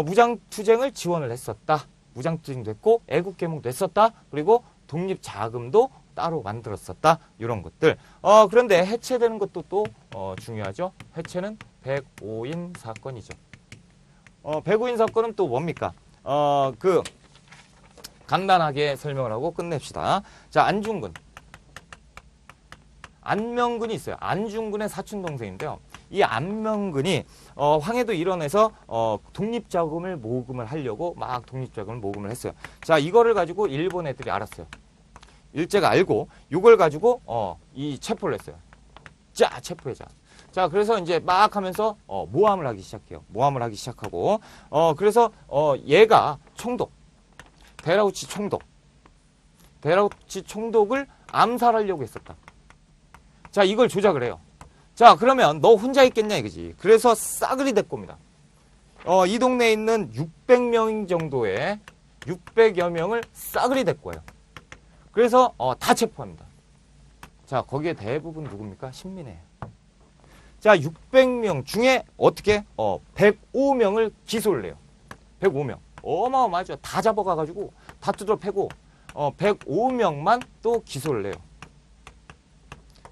무장투쟁을 지원을 했었다. 무장투쟁도 했고 애국계몽도 했었다. 그리고 독립자금도 따로 만들었었다. 이런 것들. 그런데 해체되는 것도 또 중요하죠. 해체는 105인 사건이죠. 105인 사건은 또 뭡니까? 간단하게 설명을 하고 끝냅시다. 자, 안중근. 안명근이 있어요. 안중근의 사촌동생인데요. 이 안명근이 황해도 일원에서 독립자금을 모금을 하려고 막 독립자금을 모금을 했어요. 자, 이거를 가지고 일본 애들이 알았어요. 일제가 알고 이걸 가지고 이 체포를 했어요. 자, 체포해자. 자, 그래서 이제 막 하면서 모함을 하기 시작해요. 모함을 하기 시작하고 그래서 얘가 데라우치 총독을 암살하려고 했었다. 자, 이걸 조작을 해요. 자, 그러면 너 혼자 있겠냐 이거지. 그래서 싸그리 데꼬입니다. 이 동네에 있는 600명 정도의 600여 명을 싸그리 데꼬예요. 그래서 다 체포합니다. 자, 거기에 대부분 누굽니까? 신민회예요. 자, 600명 중에 어떻게 105명을 기소를 해요. 105명. 어마어마하죠. 다 잡아가가지고 다 두드러 패고 105명만 또 기소를 해요.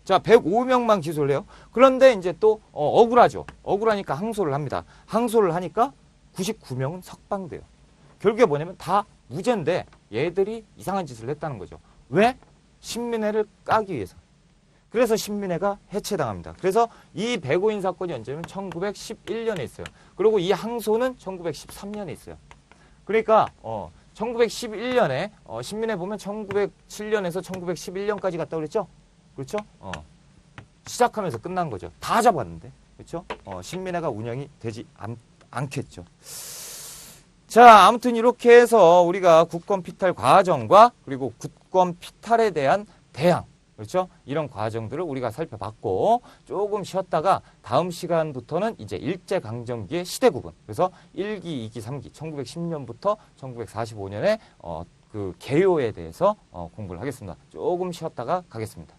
자, 105명만 기소를 해요. 그런데 이제 또 억울하죠. 억울하니까 항소를 합니다. 항소를 하니까 99명은 석방돼요. 결국에 뭐냐면 다 무죄인데 얘들이 이상한 짓을 했다는 거죠. 왜? 신민회를 까기 위해서. 그래서 신민회가 해체당합니다. 그래서 이 105인 사건이 언제면 1911년에 있어요. 그리고 이 항소는 1913년에 있어요. 그러니까 1911년에 신민회 보면 1907년에서 1911년까지 갔다 그랬죠? 그렇죠? 시작하면서 끝난 거죠. 다 잡았는데. 그렇죠? 신민회가 운영이 되지 않겠죠. 자, 아무튼 이렇게 해서 우리가 국권 피탈 과정과 그리고 국권 피탈에 대한 대항, 그렇죠? 이런 과정들을 우리가 살펴봤고, 조금 쉬었다가 다음 시간부터는 이제 일제강점기의 시대 구분. 그래서 1기, 2기, 3기, 1910년부터 1945년에 그 개요에 대해서 공부를 하겠습니다. 조금 쉬었다가 가겠습니다.